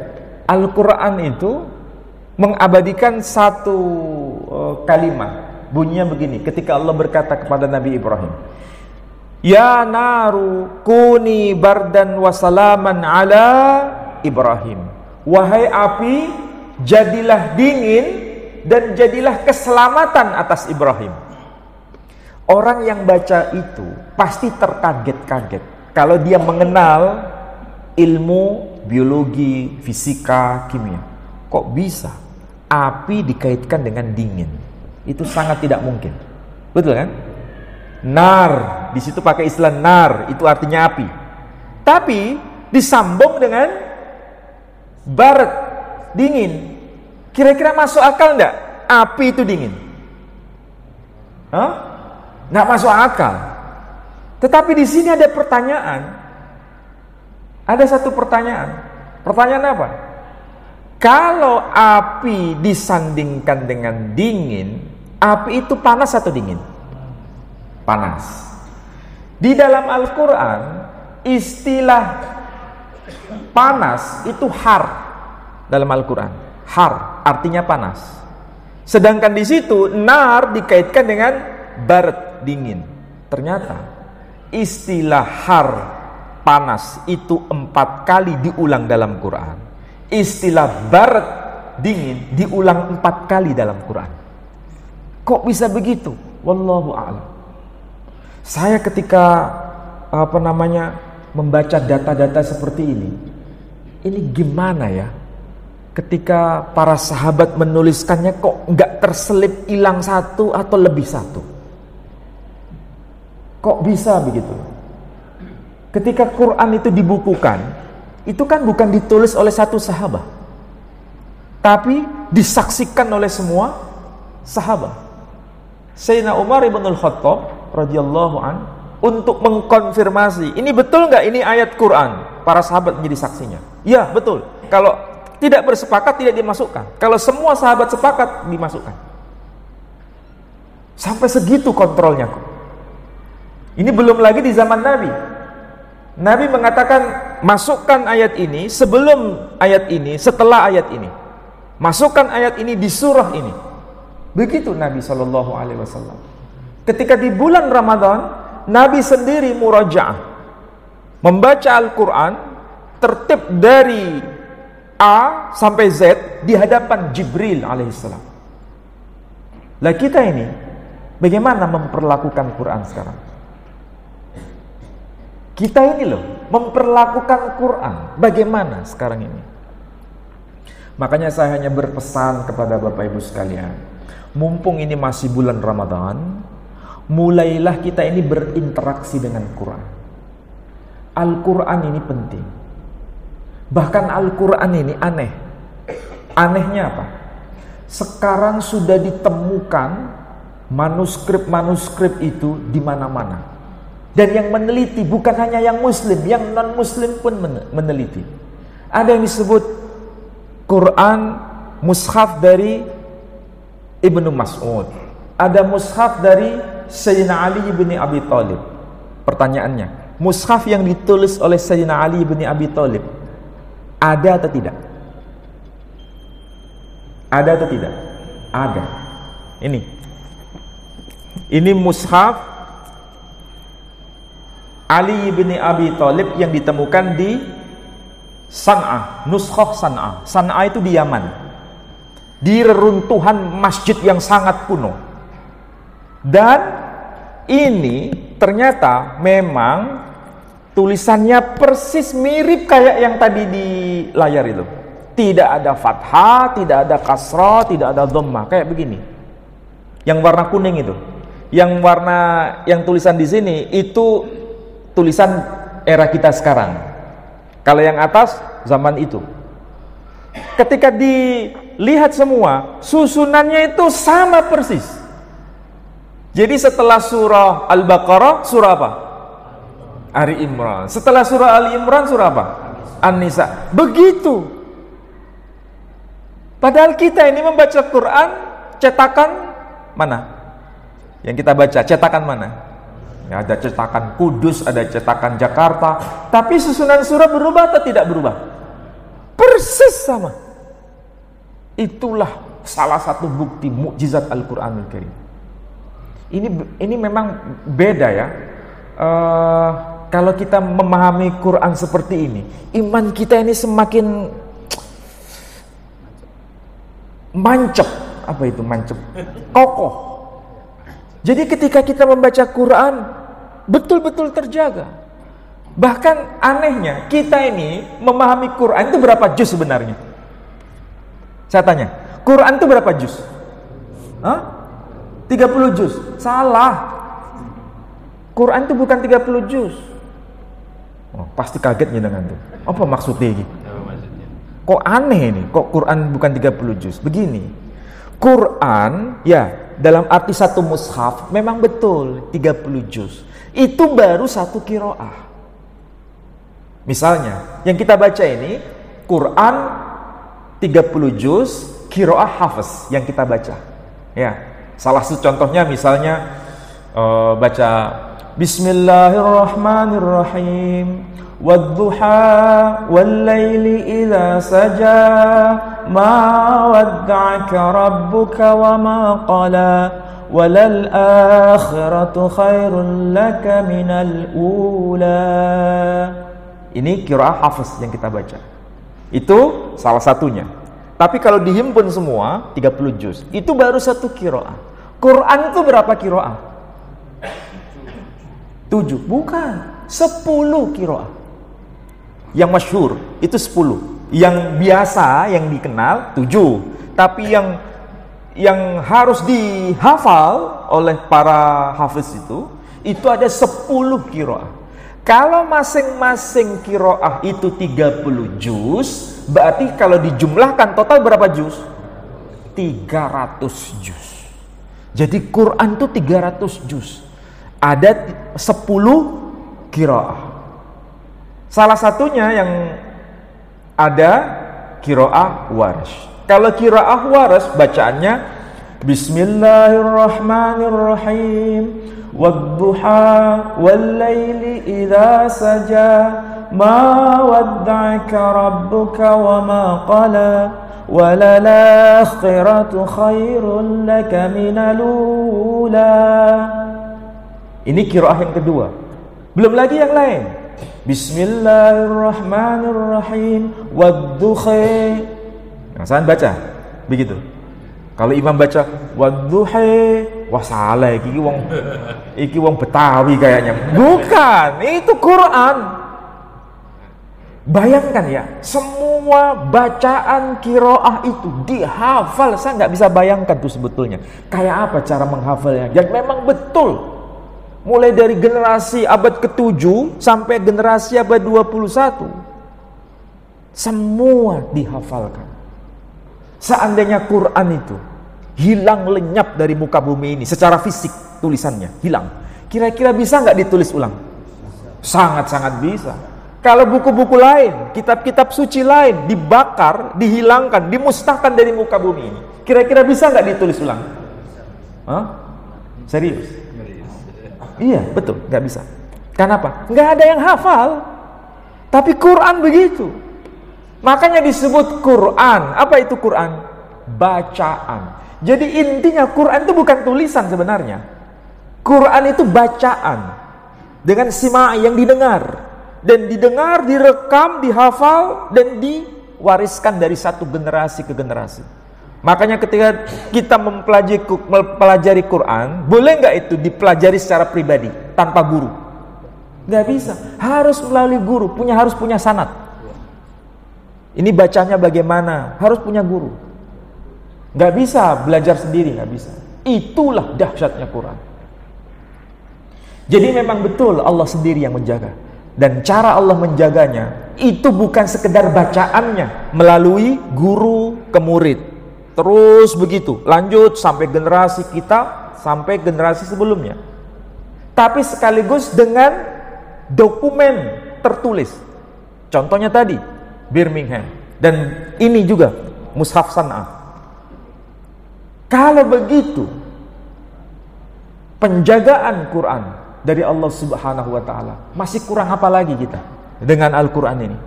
Al-Quran itu mengabadikan satu kalimat. Bunyinya begini. Ketika Allah berkata kepada Nabi Ibrahim, Ya naru kuni bardan wasalaman ala Ibrahim. Wahai api, jadilah dingin dan jadilah keselamatan atas Ibrahim. Orang yang baca itu pasti terkaget-kaget kalau dia mengenal ilmu biologi, fisika, kimia. Kok bisa api dikaitkan dengan dingin? Itu sangat tidak mungkin. Betul kan? Nar, di situ pakai istilah nar, itu artinya api. Tapi disambung dengan barat, dingin. Kira-kira masuk akal enggak? Api itu dingin. Hah? Nggak masuk akal. Tetapi di sini ada pertanyaan. Ada satu pertanyaan. Pertanyaan apa? Kalau api disandingkan dengan dingin, api itu panas atau dingin? Panas. Di dalam Al-Quran, istilah panas itu har. Dalam Al-Quran, har artinya panas. Sedangkan di situ nar dikaitkan dengan barat, dingin. Ternyata istilah har, panas itu 4 kali diulang dalam Quran. Istilah barat, dingin diulang 4 kali dalam Quran. Kok bisa begitu? Wallahu a'lam. Saya ketika membaca data-data seperti ini gimana ya? Ketika para sahabat menuliskannya kok nggak terselip hilang satu atau lebih satu? Kok bisa begitu? Ketika Quran itu dibukukan, itu kan bukan ditulis oleh satu sahabat, tapi disaksikan oleh semua sahabat. Sayyidina Umar ibn al-Khattab radhiyallahu an untuk mengkonfirmasi, ini betul nggak ini ayat Quran? Para sahabat menjadi saksinya. Ya betul. Kalau tidak bersepakat tidak dimasukkan. Kalau semua sahabat sepakat dimasukkan. Sampai segitu kontrolnya kok. Ini belum lagi di zaman Nabi. Nabi mengatakan masukkan ayat ini sebelum ayat ini, setelah ayat ini. Masukkan ayat ini di surah ini. Begitu Nabi SAW. Ketika di bulan Ramadan, Nabi sendiri murajaah, membaca Al-Quran, tertib dari A sampai Z di hadapan Jibril alaihissalam. Lah kita ini bagaimana memperlakukan Quran sekarang? Kita ini loh memperlakukan Quran bagaimana sekarang ini? Makanya saya hanya berpesan kepada Bapak Ibu sekalian, mumpung ini masih bulan Ramadan, mulailah kita ini berinteraksi dengan Quran. Al-Quran ini penting. Bahkan Al-Quran ini aneh. Anehnya apa? Sekarang sudah ditemukan manuskrip-manuskrip itu di mana-mana. Dan yang meneliti bukan hanya yang muslim, yang non-muslim pun meneliti. Ada yang disebut Quran mushaf dari Ibnu Mas'ud. Ada mushaf dari Sayyidina Ali bin Abi Thalib. Pertanyaannya, mushaf yang ditulis oleh Sayyidina Ali bin Abi Thalib ada atau tidak? Ada atau tidak? Ada. Ini mushaf Ali bin Abi Thalib yang ditemukan di San'ah, Nuskhah San'ah. San'ah itu di Yaman. Di reruntuhan masjid yang sangat kuno. Dan ini ternyata memang tulisannya persis mirip kayak yang tadi di layar itu. Tidak ada fathah, tidak ada kasrah, tidak ada dhammah, kayak begini. Yang warna kuning itu. Yang tulisan di sini itu tulisan era kita sekarang. Kalau yang atas zaman itu. Ketika dilihat semua, susunannya itu sama persis. Jadi setelah surah Al-Baqarah, surah apa? Ali Imran. Setelah surah Ali Imran, surah apa? An-Nisa. Begitu. Padahal kita ini membaca Quran cetakan mana? Yang kita baca cetakan mana? Ya, ada cetakan Kudus, ada cetakan Jakarta, tapi susunan surah berubah atau tidak berubah? Persis sama. Itulah salah satu bukti mukjizat Al-Quranul Karim. Ini memang beda ya. Kalau kita memahami Quran seperti ini, iman kita ini semakin mancep. Apa itu mancep? Kokoh. Jadi ketika kita membaca Quran betul-betul terjaga. Bahkan anehnya kita ini memahami Quran itu berapa juz sebenarnya? Saya tanya, Quran itu berapa juz? 30 juz. Salah. Quran itu bukan 30 juz. Oh, pasti kaget nih dengan itu. Apa maksudnya ini? Kok aneh ini? Kok Quran bukan 30 juz? Begini. Quran ya dalam arti satu mushaf memang betul 30 juz. Itu baru satu qiraah. Misalnya yang kita baca ini Quran 30 juz qiraah hafiz yang kita baca. Ya, salah satu contohnya misalnya baca Bismillahirrahmanirrahim. Wadduha wallaili idza saja ma wadda'aka rabbuka wa ma qala walal akhiratu khairul laka minal ula. Ini qiraah hafiz yang kita baca. Itu salah satunya. Tapi kalau dihimpun semua 30 juz, itu baru satu qiraah. Quran itu berapa qiraah? 7, bukan, 10 qiraah. Yang masyhur itu 10. Yang biasa, yang dikenal 7. Tapi yang harus dihafal oleh para hafiz itu ada 10 qiraah. Kalau masing-masing qiraah itu 30 juz, berarti kalau dijumlahkan total berapa juz? 300 juz. Jadi Quran itu 300 juz. Ada 10 qiraah. Salah satunya yang ada qiraah Warsh. Kalau qiraah Warsh bacaannya Bismillahirrahmanirrahim. Wadduha wallaili idza saja ma wadda'aka rabbuka wa ma qala walal akhiratu khairul laka minal ula. Ini qiraah yang kedua. Belum lagi yang lain. Bismillahirrahmanirrahim. Wadduha. Nah, saya baca begitu. Kalau imam baca wadduha, wah salah iki wong Betawi kayaknya. Bukan, itu Quran. Bayangkan ya, semua bacaan qiraah itu dihafal. Saya nggak bisa bayangkan tuh sebetulnya kayak apa cara menghafalnya. Dan memang betul. Mulai dari generasi abad ke-7 sampai generasi abad 21. Semua dihafalkan. Seandainya Quran itu hilang lenyap dari muka bumi ini secara fisik, tulisannya hilang, kira-kira bisa nggak ditulis ulang? Sangat-sangat bisa. Kalau buku-buku lain, kitab-kitab suci lain dibakar, dihilangkan, dimusnahkan dari muka bumi ini, kira-kira bisa nggak ditulis ulang? Hah? Serius? Iya, betul, nggak bisa. Kenapa? Nggak ada yang hafal. Tapi Quran begitu. Makanya disebut Quran. Apa itu Quran? Bacaan. Jadi intinya Quran itu bukan tulisan sebenarnya. Quran itu bacaan. Dengan sima' yang didengar. Dan didengar, direkam, dihafal, dan diwariskan dari satu generasi ke generasi. Makanya ketika kita mempelajari Quran, boleh nggak itu dipelajari secara pribadi tanpa guru? Nggak bisa, harus melalui guru, harus punya sanad. Ini bacanya bagaimana? Harus punya guru. Nggak bisa belajar sendiri, nggak bisa. Itulah dahsyatnya Quran. Jadi memang betul Allah sendiri yang menjaga. Dan cara Allah menjaganya itu bukan sekedar bacaannya melalui guru ke murid. Terus begitu, lanjut sampai generasi kita, sampai generasi sebelumnya. Tapi sekaligus dengan dokumen tertulis. Contohnya tadi, Birmingham. Dan ini juga, Mushaf San'ah. Kalau begitu, penjagaan Quran dari Allah Subhanahu wa Ta'ala, masih kurang apa lagi kita dengan Al-Quran ini?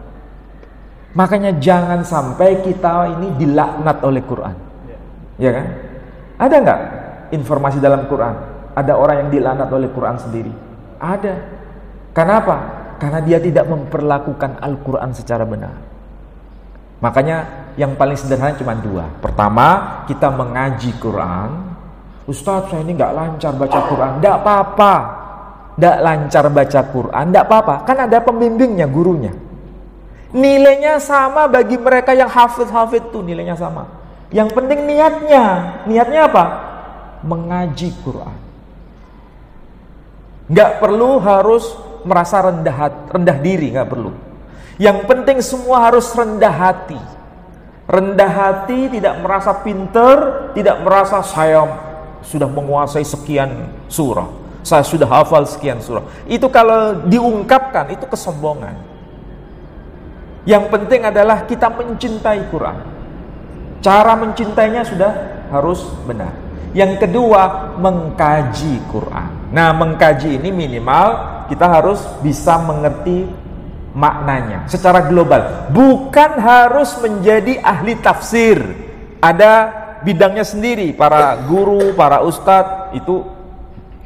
Makanya jangan sampai kita ini dilaknat oleh Quran. Ya kan? Ada nggak informasi dalam Quran? Ada orang yang dilaknat oleh Quran sendiri? Ada. Kenapa? Karena dia tidak memperlakukan Al-Quran secara benar. Makanya yang paling sederhana cuma dua. Pertama, kita mengaji Quran. Ustadz, saya ini nggak lancar baca Quran. Nggak apa-apa. Nggak lancar baca Quran, nggak apa-apa. Kan ada pembimbingnya, gurunya. Nilainya sama bagi mereka yang hafid-hafid tuh, nilainya sama. Yang penting niatnya. Niatnya apa? Mengaji Quran. Nggak perlu harus merasa rendah diri, nggak perlu. Yang penting semua harus rendah hati. Rendah hati, tidak merasa pinter, tidak merasa saya sudah menguasai sekian surah, saya sudah hafal sekian surah. Itu kalau diungkapkan, itu kesombongan. Yang penting adalah kita mencintai Quran. Cara mencintainya sudah harus benar. Yang kedua, mengkaji Quran. Nah, mengkaji ini minimal kita harus bisa mengerti maknanya secara global. Bukan harus menjadi ahli tafsir. Ada bidangnya sendiri, para guru, para ustadz itu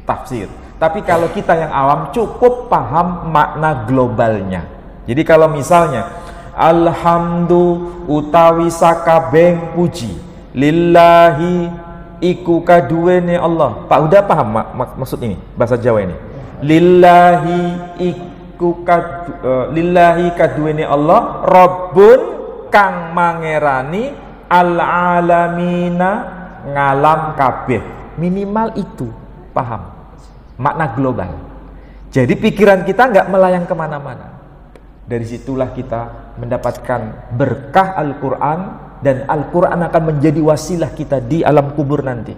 tafsir. Tapi kalau kita yang awam cukup paham makna globalnya. Jadi kalau misalnya alhamdu utawi sakabeng puji lillahi iku kaduwene Allah. Pak udah paham maksud ini bahasa Jawa ini? Lillahi iku lillahi kaduwene Allah Rabbun kang mangerani al alamina ngalam kabeh. Minimal itu paham makna global. Jadi pikiran kita nggak melayang kemana-mana. Dari situlah kita mendapatkan berkah Al-Quran, dan Al-Quran akan menjadi wasilah kita di alam kubur nanti,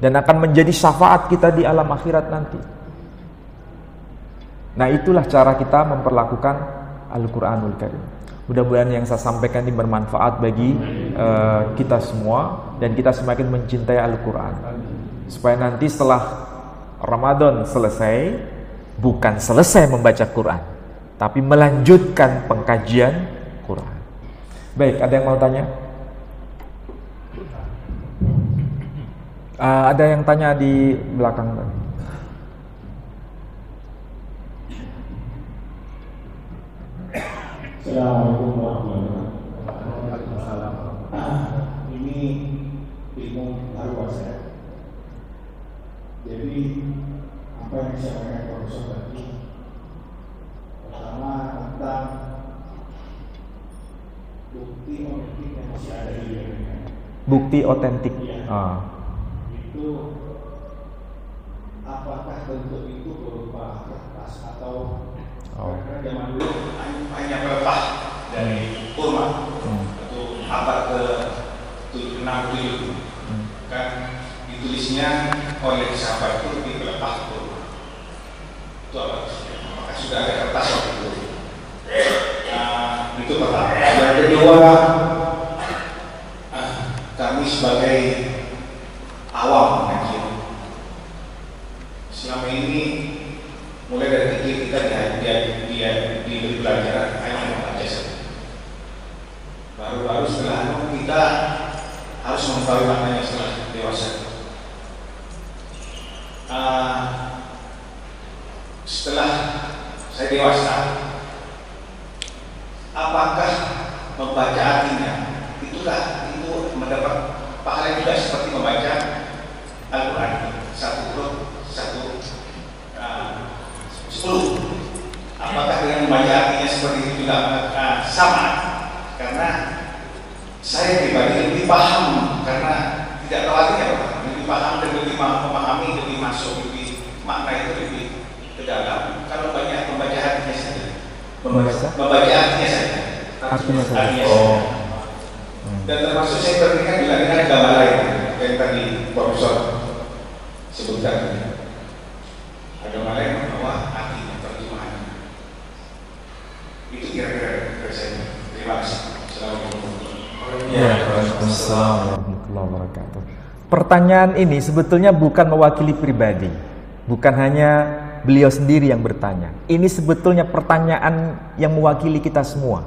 dan akan menjadi syafaat kita di alam akhirat nanti. Nah, itulah cara kita memperlakukan Al-Quranul Karim. Mudah-mudahan yang saya sampaikan ini bermanfaat bagi kita semua, dan kita semakin mencintai Al-Quran, supaya nanti setelah Ramadan selesai, bukan selesai membaca Quran, tapi melanjutkan pengkajian Quran. Baik, ada yang mau tanya? Ada yang tanya di belakang. Assalamualaikum warahmatullahi wabarakatuh. Ini ilmu baru buat saya. Jadi apa yang disampaikan Profesor tadi, pertama tentang bukti otentik yang masih ada di dunia. Bukti otentik. Itu apakah bentuk itu berupa kertas atau karena zaman dulu hanya pelepah dari kurma atau abad ke-6-7 kan ditulisnya oleh sahabat itu di pelepah kurma. Itu apa? Apakah sudah ada kertas waktu itu? Itu pertama. Yang kedua, kami sebagai awam mengaji, selama ini mulai dari kecil kita diberi pelajaran hanya membaca saja. Baru-baru setelah kita harus mengetahui maknanya setelah dewasa. Setelah saya dewasa, apakah membaca artinya itu mendapat pahala juga seperti membaca Al-Quran satu huruf 10? Apakah dengan membaca artinya seperti itu juga sama? Karena saya pribadi lebih paham, karena tidak tahu artinya, lebih paham dan lebih memahami, lebih masuk, lebih makna itu lebih ke dalam kalau banyak membaca artinya saja. Membaca artinya saja. Oh. Dan termasuk saya berikan juga dengan gambar lain yang tadi Profesor sebutkan. Agama lain bahwa artinya terjemahan. Itu kira-kira dari saya. Terima kasih. Assalamualaikum warahmatullahi wabarakatuh. Pertanyaan ini sebetulnya bukan mewakili pribadi, bukan hanya beliau sendiri yang bertanya. Ini sebetulnya pertanyaan yang mewakili kita semua.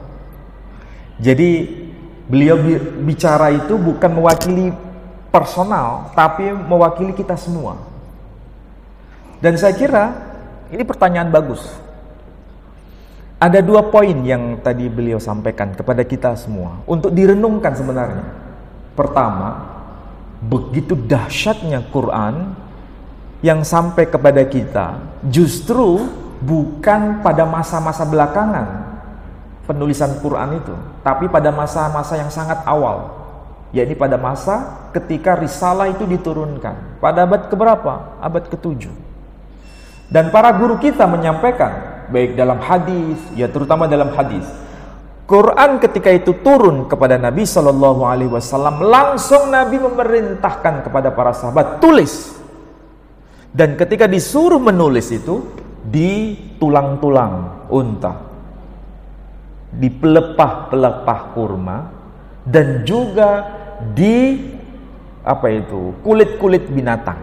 Jadi beliau bicara itu bukan mewakili personal, tapi mewakili kita semua. Dan saya kira ini pertanyaan bagus. Ada 2 poin yang tadi beliau sampaikan kepada kita semua untuk direnungkan sebenarnya. Pertama, begitu dahsyatnya Quran yang sampai kepada kita justru bukan pada masa-masa belakangan penulisan Quran itu, tapi pada masa-masa yang sangat awal, yakni pada masa ketika risalah itu diturunkan pada abad keberapa? Abad ke-7. Dan para guru kita menyampaikan, baik dalam hadis, ya terutama dalam hadis, Quran ketika itu turun kepada Nabi SAW, langsung Nabi memerintahkan kepada para sahabat, tulis. Dan ketika disuruh menulis itu, di tulang-tulang unta, di pelepah-pelepah kurma, dan juga di kulit-kulit binatang.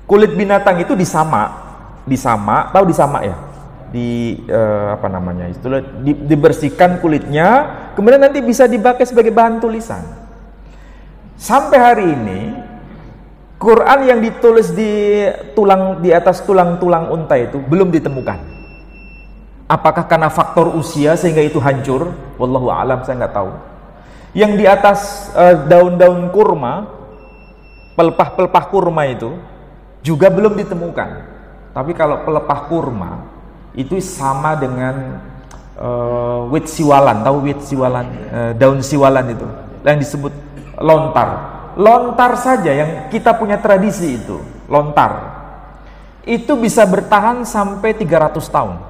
Kulit binatang itu disama, tahu disama ya? Dibersihkan kulitnya, kemudian nanti bisa dipakai sebagai bahan tulisan. Sampai hari ini Quran yang ditulis di atas tulang-tulang unta itu belum ditemukan. Apakah karena faktor usia sehingga itu hancur? Wallahu a'lam, saya nggak tahu. Yang di atas daun-daun kurma, pelepah-pelepah kurma itu juga belum ditemukan. Tapi kalau pelepah kurma itu sama dengan wit siwalan, tahu wit siwalan, daun siwalan itu yang disebut lontar. Lontar saja yang kita punya tradisi itu, lontar itu bisa bertahan sampai 300 tahun,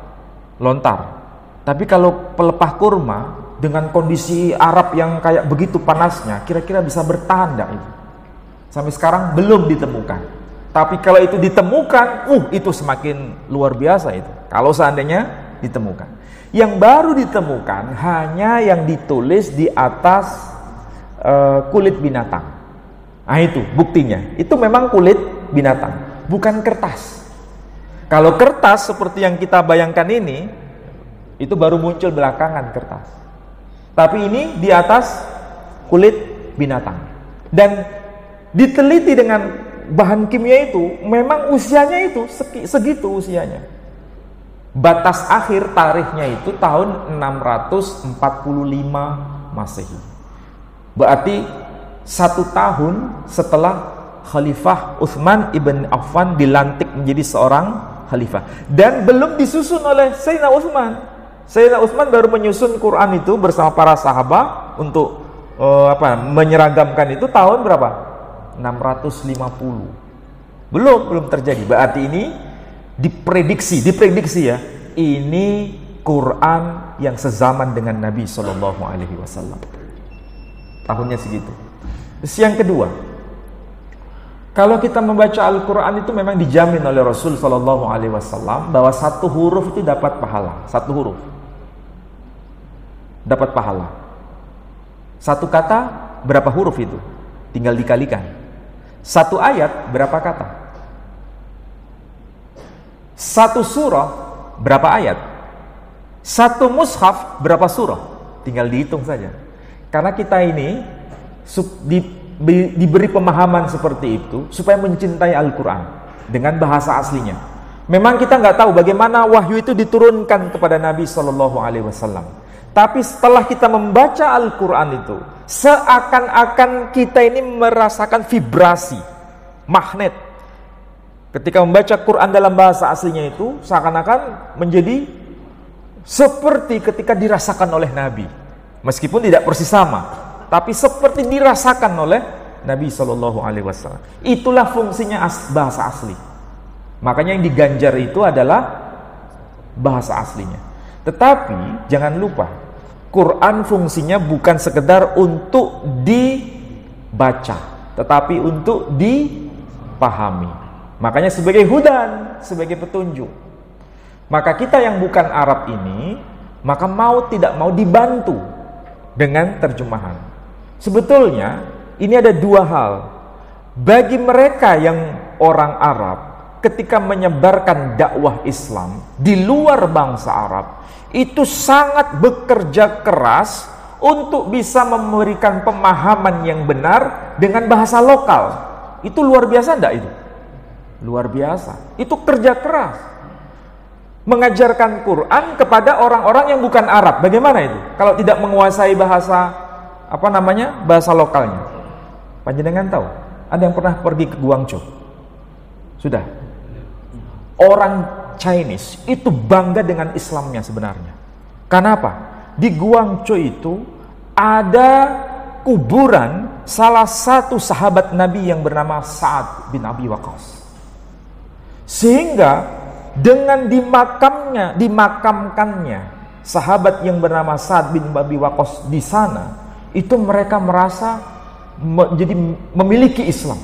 lontar. Tapi kalau pelepah kurma dengan kondisi Arab yang kayak begitu panasnya, kira-kira bisa bertahan enggak itu? Sampai sekarang belum ditemukan. Tapi kalau itu ditemukan, itu semakin luar biasa itu. Kalau seandainya ditemukan. Yang baru ditemukan hanya yang ditulis di atas kulit binatang. Nah itu buktinya, itu memang kulit binatang, bukan kertas. Kalau kertas seperti yang kita bayangkan ini, itu baru muncul belakangan kertas. Tapi ini di atas kulit binatang. Dan diteliti dengan bahan kimia itu, memang usianya itu segitu usianya. Batas akhir tarikhnya itu tahun 645 Masehi. Berarti 1 tahun setelah Khalifah Utsman ibn Affan dilantik menjadi seorang khalifah, dan belum disusun oleh Sayyidina Utsman. Sayyidina Utsman baru menyusun Quran itu bersama para sahabat untuk menyeragamkan itu tahun berapa? 650. Belum terjadi. Berarti ini diprediksi ya, ini Quran yang sezaman dengan Nabi SAW. Tahunnya segitu. Terus yang kedua, kalau kita membaca Al-Quran itu memang dijamin oleh Rasul SAW bahwa 1 huruf itu dapat pahala. 1 huruf dapat pahala. 1 kata berapa huruf itu? Tinggal dikalikan. 1 ayat berapa kata? 1 surah berapa ayat? 1 mushaf berapa surah? Tinggal dihitung saja. Karena kita ini diberi pemahaman seperti itu supaya mencintai Al-Quran dengan bahasa aslinya. Memang kita nggak tahu bagaimana wahyu itu diturunkan kepada Nabi SAW. Tapi setelah kita membaca Al-Quran itu, seakan-akan kita ini merasakan vibrasi magnet. Ketika membaca Quran dalam bahasa aslinya itu, seakan-akan menjadi seperti ketika dirasakan oleh Nabi. Meskipun tidak persis sama, tapi seperti dirasakan oleh Nabi SAW. Itulah fungsinya bahasa asli. Makanya yang diganjar itu adalah bahasa aslinya. Tetapi jangan lupa, Quran fungsinya bukan sekedar untuk dibaca, tetapi untuk dipahami. Makanya sebagai hudan, sebagai petunjuk. Maka kita yang bukan Arab ini, maka mau tidak mau dibantu dengan terjemahan. Sebetulnya ini ada 2 hal. Bagi mereka yang orang Arab, ketika menyebarkan dakwah Islam di luar bangsa Arab, itu sangat bekerja keras untuk bisa memberikan pemahaman yang benar dengan bahasa lokal. Itu luar biasa enggak itu? Luar biasa. Itu kerja keras. Mengajarkan Quran kepada orang-orang yang bukan Arab. Bagaimana itu? Kalau tidak menguasai bahasa bahasa lokalnya. Panjenengan tahu? Ada yang pernah pergi ke Guangzhou? Sudah. Orang Chinese itu bangga dengan Islamnya sebenarnya. Kenapa? Di Guangzhou itu ada kuburan salah satu sahabat Nabi yang bernama Sa'ad bin Abi Waqqas. Sehingga dengan dimakamkannya sahabat yang bernama Sa'ad bin Abi Waqqas di sana, itu mereka merasa jadi memiliki Islam.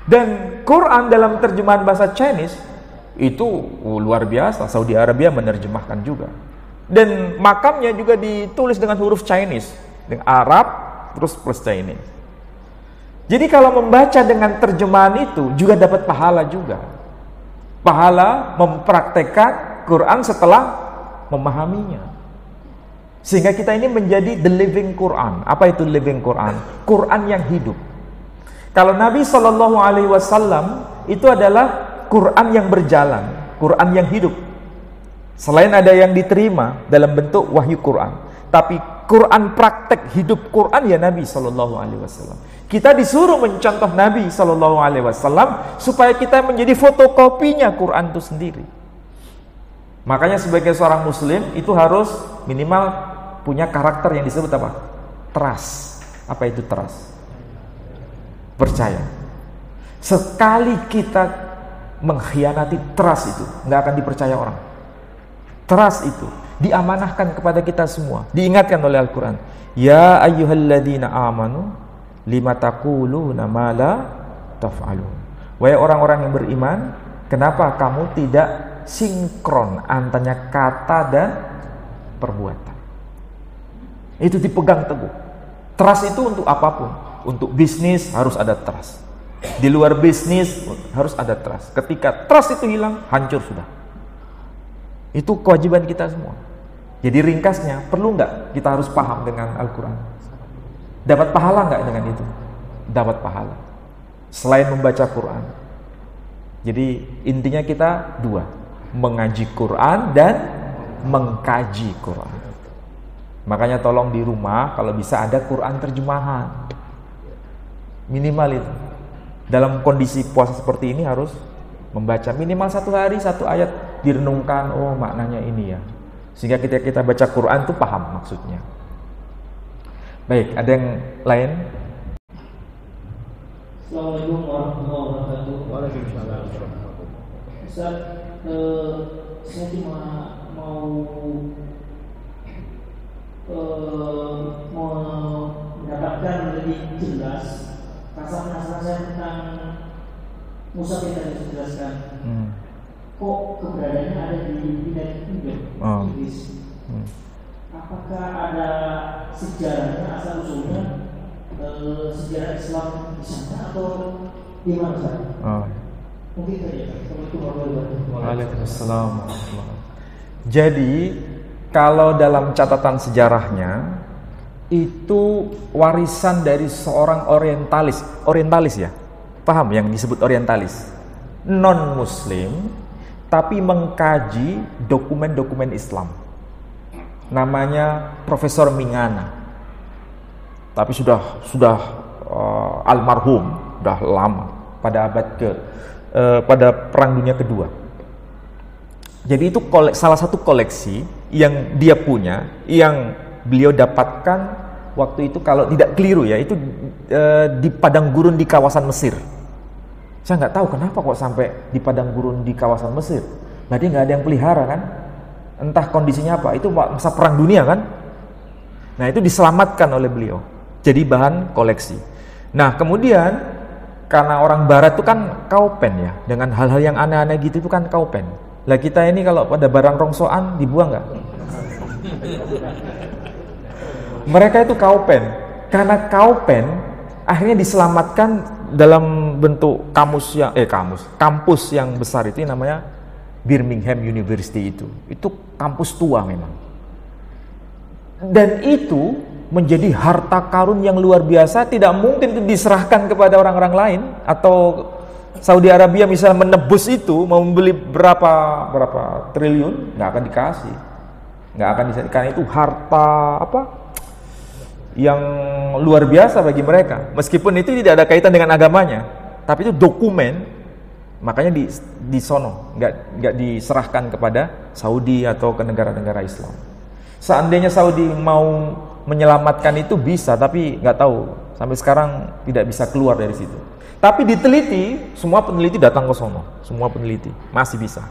Dan Quran dalam terjemahan bahasa Chinese itu luar biasa. Saudi Arabia menerjemahkan juga. Dan makamnya juga ditulis dengan huruf Chinese, dengan Arab terus plus Chinese. Jadi kalau membaca dengan terjemahan itu juga dapat pahala juga. Pahala mempraktekkan Quran setelah memahaminya. Sehingga kita ini menjadi the living Quran. Apa itu living Quran? Quran yang hidup. Kalau Nabi SAW itu adalah Quran yang berjalan, Quran yang hidup. Selain ada yang diterima dalam bentuk wahyu Quran, tapi Quran praktek hidup Quran ya Nabi SAW. Kita disuruh mencontoh Nabi SAW supaya kita menjadi fotokopinya Quran itu sendiri. Makanya sebagai seorang Muslim itu harus minimal punya karakter yang disebut apa? Trust. Apa itu trust? Percaya. Sekali kita mengkhianati trust itu, nggak akan dipercaya orang. Trust itu diamanahkan kepada kita semua. Diingatkan oleh Al-Quran. Ya ayyuhalladzina amanu lima taquluna ma la taf'alun. Wahai orang-orang yang beriman, kenapa kamu tidak sinkron antara kata dan perbuatan? Itu dipegang teguh. Trust itu untuk apapun. Untuk bisnis harus ada trust. Di luar bisnis harus ada trust. Ketika trust itu hilang, hancur sudah. Itu kewajiban kita semua. Jadi ringkasnya, perlu nggak kita harus paham dengan Al-Quran? Dapat pahala nggak dengan itu? Dapat pahala. Selain membaca Quran. Jadi intinya kita dua. Mengaji Quran dan mengkaji Quran. Makanya tolong di rumah kalau bisa ada Quran terjemahan. Minimal itu. Dalam kondisi puasa seperti ini harus membaca minimal 1 hari 1 ayat, direnungkan, oh maknanya ini ya. Sehingga kita baca Quran itu paham maksudnya. Baik, ada yang lain? Assalamualaikum warahmatullahi wabarakatuh. Waalaikumsalam. Ustaz, saya cuma mau mendapatkan lebih jelas kasar-kasar saya tentang Musa yang tadi dijelaskan. Kok keberadaannya ada di bidang Inggris? Apakah ada sejarahnya, asal usulnya sejarah Islam di sana atau di mana? Mungkin saja. Waalaikumsalam. Jadi kalau dalam catatan sejarahnya itu warisan dari seorang orientalis ya, paham yang disebut orientalis, non Muslim tapi mengkaji dokumen-dokumen Islam. Namanya Profesor Mingana. Tapi sudah almarhum, sudah lama pada abad pada Perang Dunia Kedua. Jadi itu salah satu koleksi yang dia punya, yang beliau dapatkan waktu itu kalau tidak keliru ya, itu di padang gurun di kawasan Mesir. Saya nggak tahu kenapa kok sampai di padang gurun di kawasan Mesir. Berarti nggak ada yang pelihara kan? Entah kondisinya apa, itu masa perang dunia kan? Nah itu diselamatkan oleh beliau, jadi bahan koleksi. Nah kemudian karena orang barat itu kan kaupen ya, dengan hal-hal yang aneh-aneh gitu itu kan kaupen. Lah kita ini kalau pada barang rongsokan dibuang nggak? Mereka itu kaupen. Karena kaupen akhirnya diselamatkan dalam bentuk kampus yang besar itu yang namanya Birmingham University itu kampus tua memang. Dan itu menjadi harta karun yang luar biasa, tidak mungkin itu diserahkan kepada orang-orang lain, atau Saudi Arabia misalnya menebus itu, mau membeli berapa triliun, nggak akan dikasih, nggak akan dikasih, karena itu harta yang luar biasa bagi mereka, meskipun itu tidak ada kaitan dengan agamanya, tapi itu dokumen, makanya di sono nggak diserahkan kepada Saudi atau ke negara-negara Islam. Seandainya Saudi mau menyelamatkan itu bisa, tapi nggak tahu sampai sekarang tidak bisa keluar dari situ. Tapi diteliti, semua peneliti datang ke sono, semua peneliti masih bisa.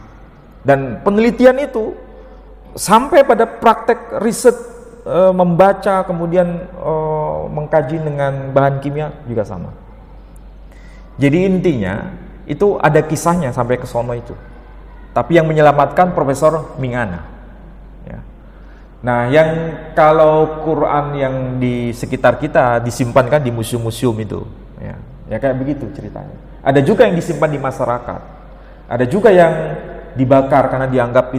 Dan penelitian itu sampai pada praktek riset, membaca kemudian mengkaji dengan bahan kimia juga sama. Jadi intinya itu ada kisahnya sampai ke sono itu. Tapi yang menyelamatkan Profesor Mingana. Ya. Nah, yang kalau Quran yang di sekitar kita disimpan kan di museum-museum itu, ya kayak begitu ceritanya. Ada juga yang disimpan di masyarakat, ada juga yang dibakar karena dianggap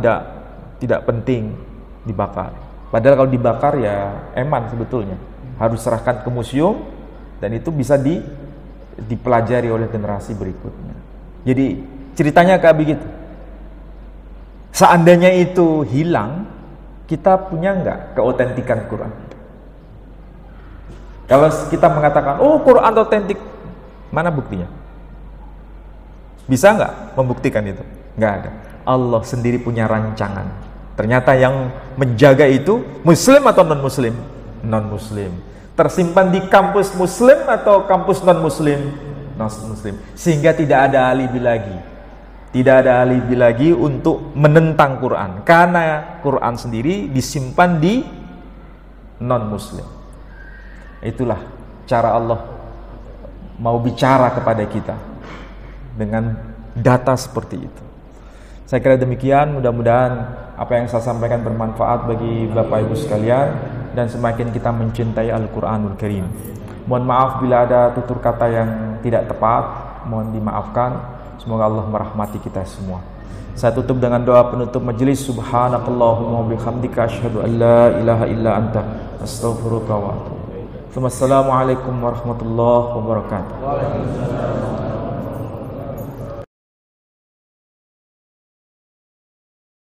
tidak penting dibakar. Padahal kalau dibakar ya eman sebetulnya, harus serahkan ke museum dan itu bisa dipelajari oleh generasi berikutnya. Jadi ceritanya kayak begitu. Seandainya itu hilang, kita punya nggak keotentikan Quran? Kalau kita mengatakan, oh Quran otentik, mana buktinya? Bisa nggak membuktikan itu? Nggak ada. Allah sendiri punya rancangan. Ternyata yang menjaga itu Muslim atau non-Muslim? Non-Muslim. Tersimpan di kampus Muslim atau kampus non-Muslim? Non-Muslim. Sehingga tidak ada alibi lagi. Tidak ada alibi lagi untuk menentang Quran, karena Quran sendiri disimpan di non-Muslim. Itulah cara Allah mau bicara kepada kita dengan data seperti itu. Saya kira demikian, mudah-mudahan apa yang saya sampaikan bermanfaat bagi Bapak Ibu sekalian dan semakin kita mencintai Al-Quranul Karim. Mohon maaf bila ada tutur kata yang tidak tepat, mohon dimaafkan. Semoga Allah merahmati kita semua. Saya tutup dengan doa penutup majelis. Subhanakallahumma bihamdika asyhadu an la ilaha illa anta astaghfiruka wa atubu ilaik. Wassalamualaikum warahmatullahi wabarakatuh.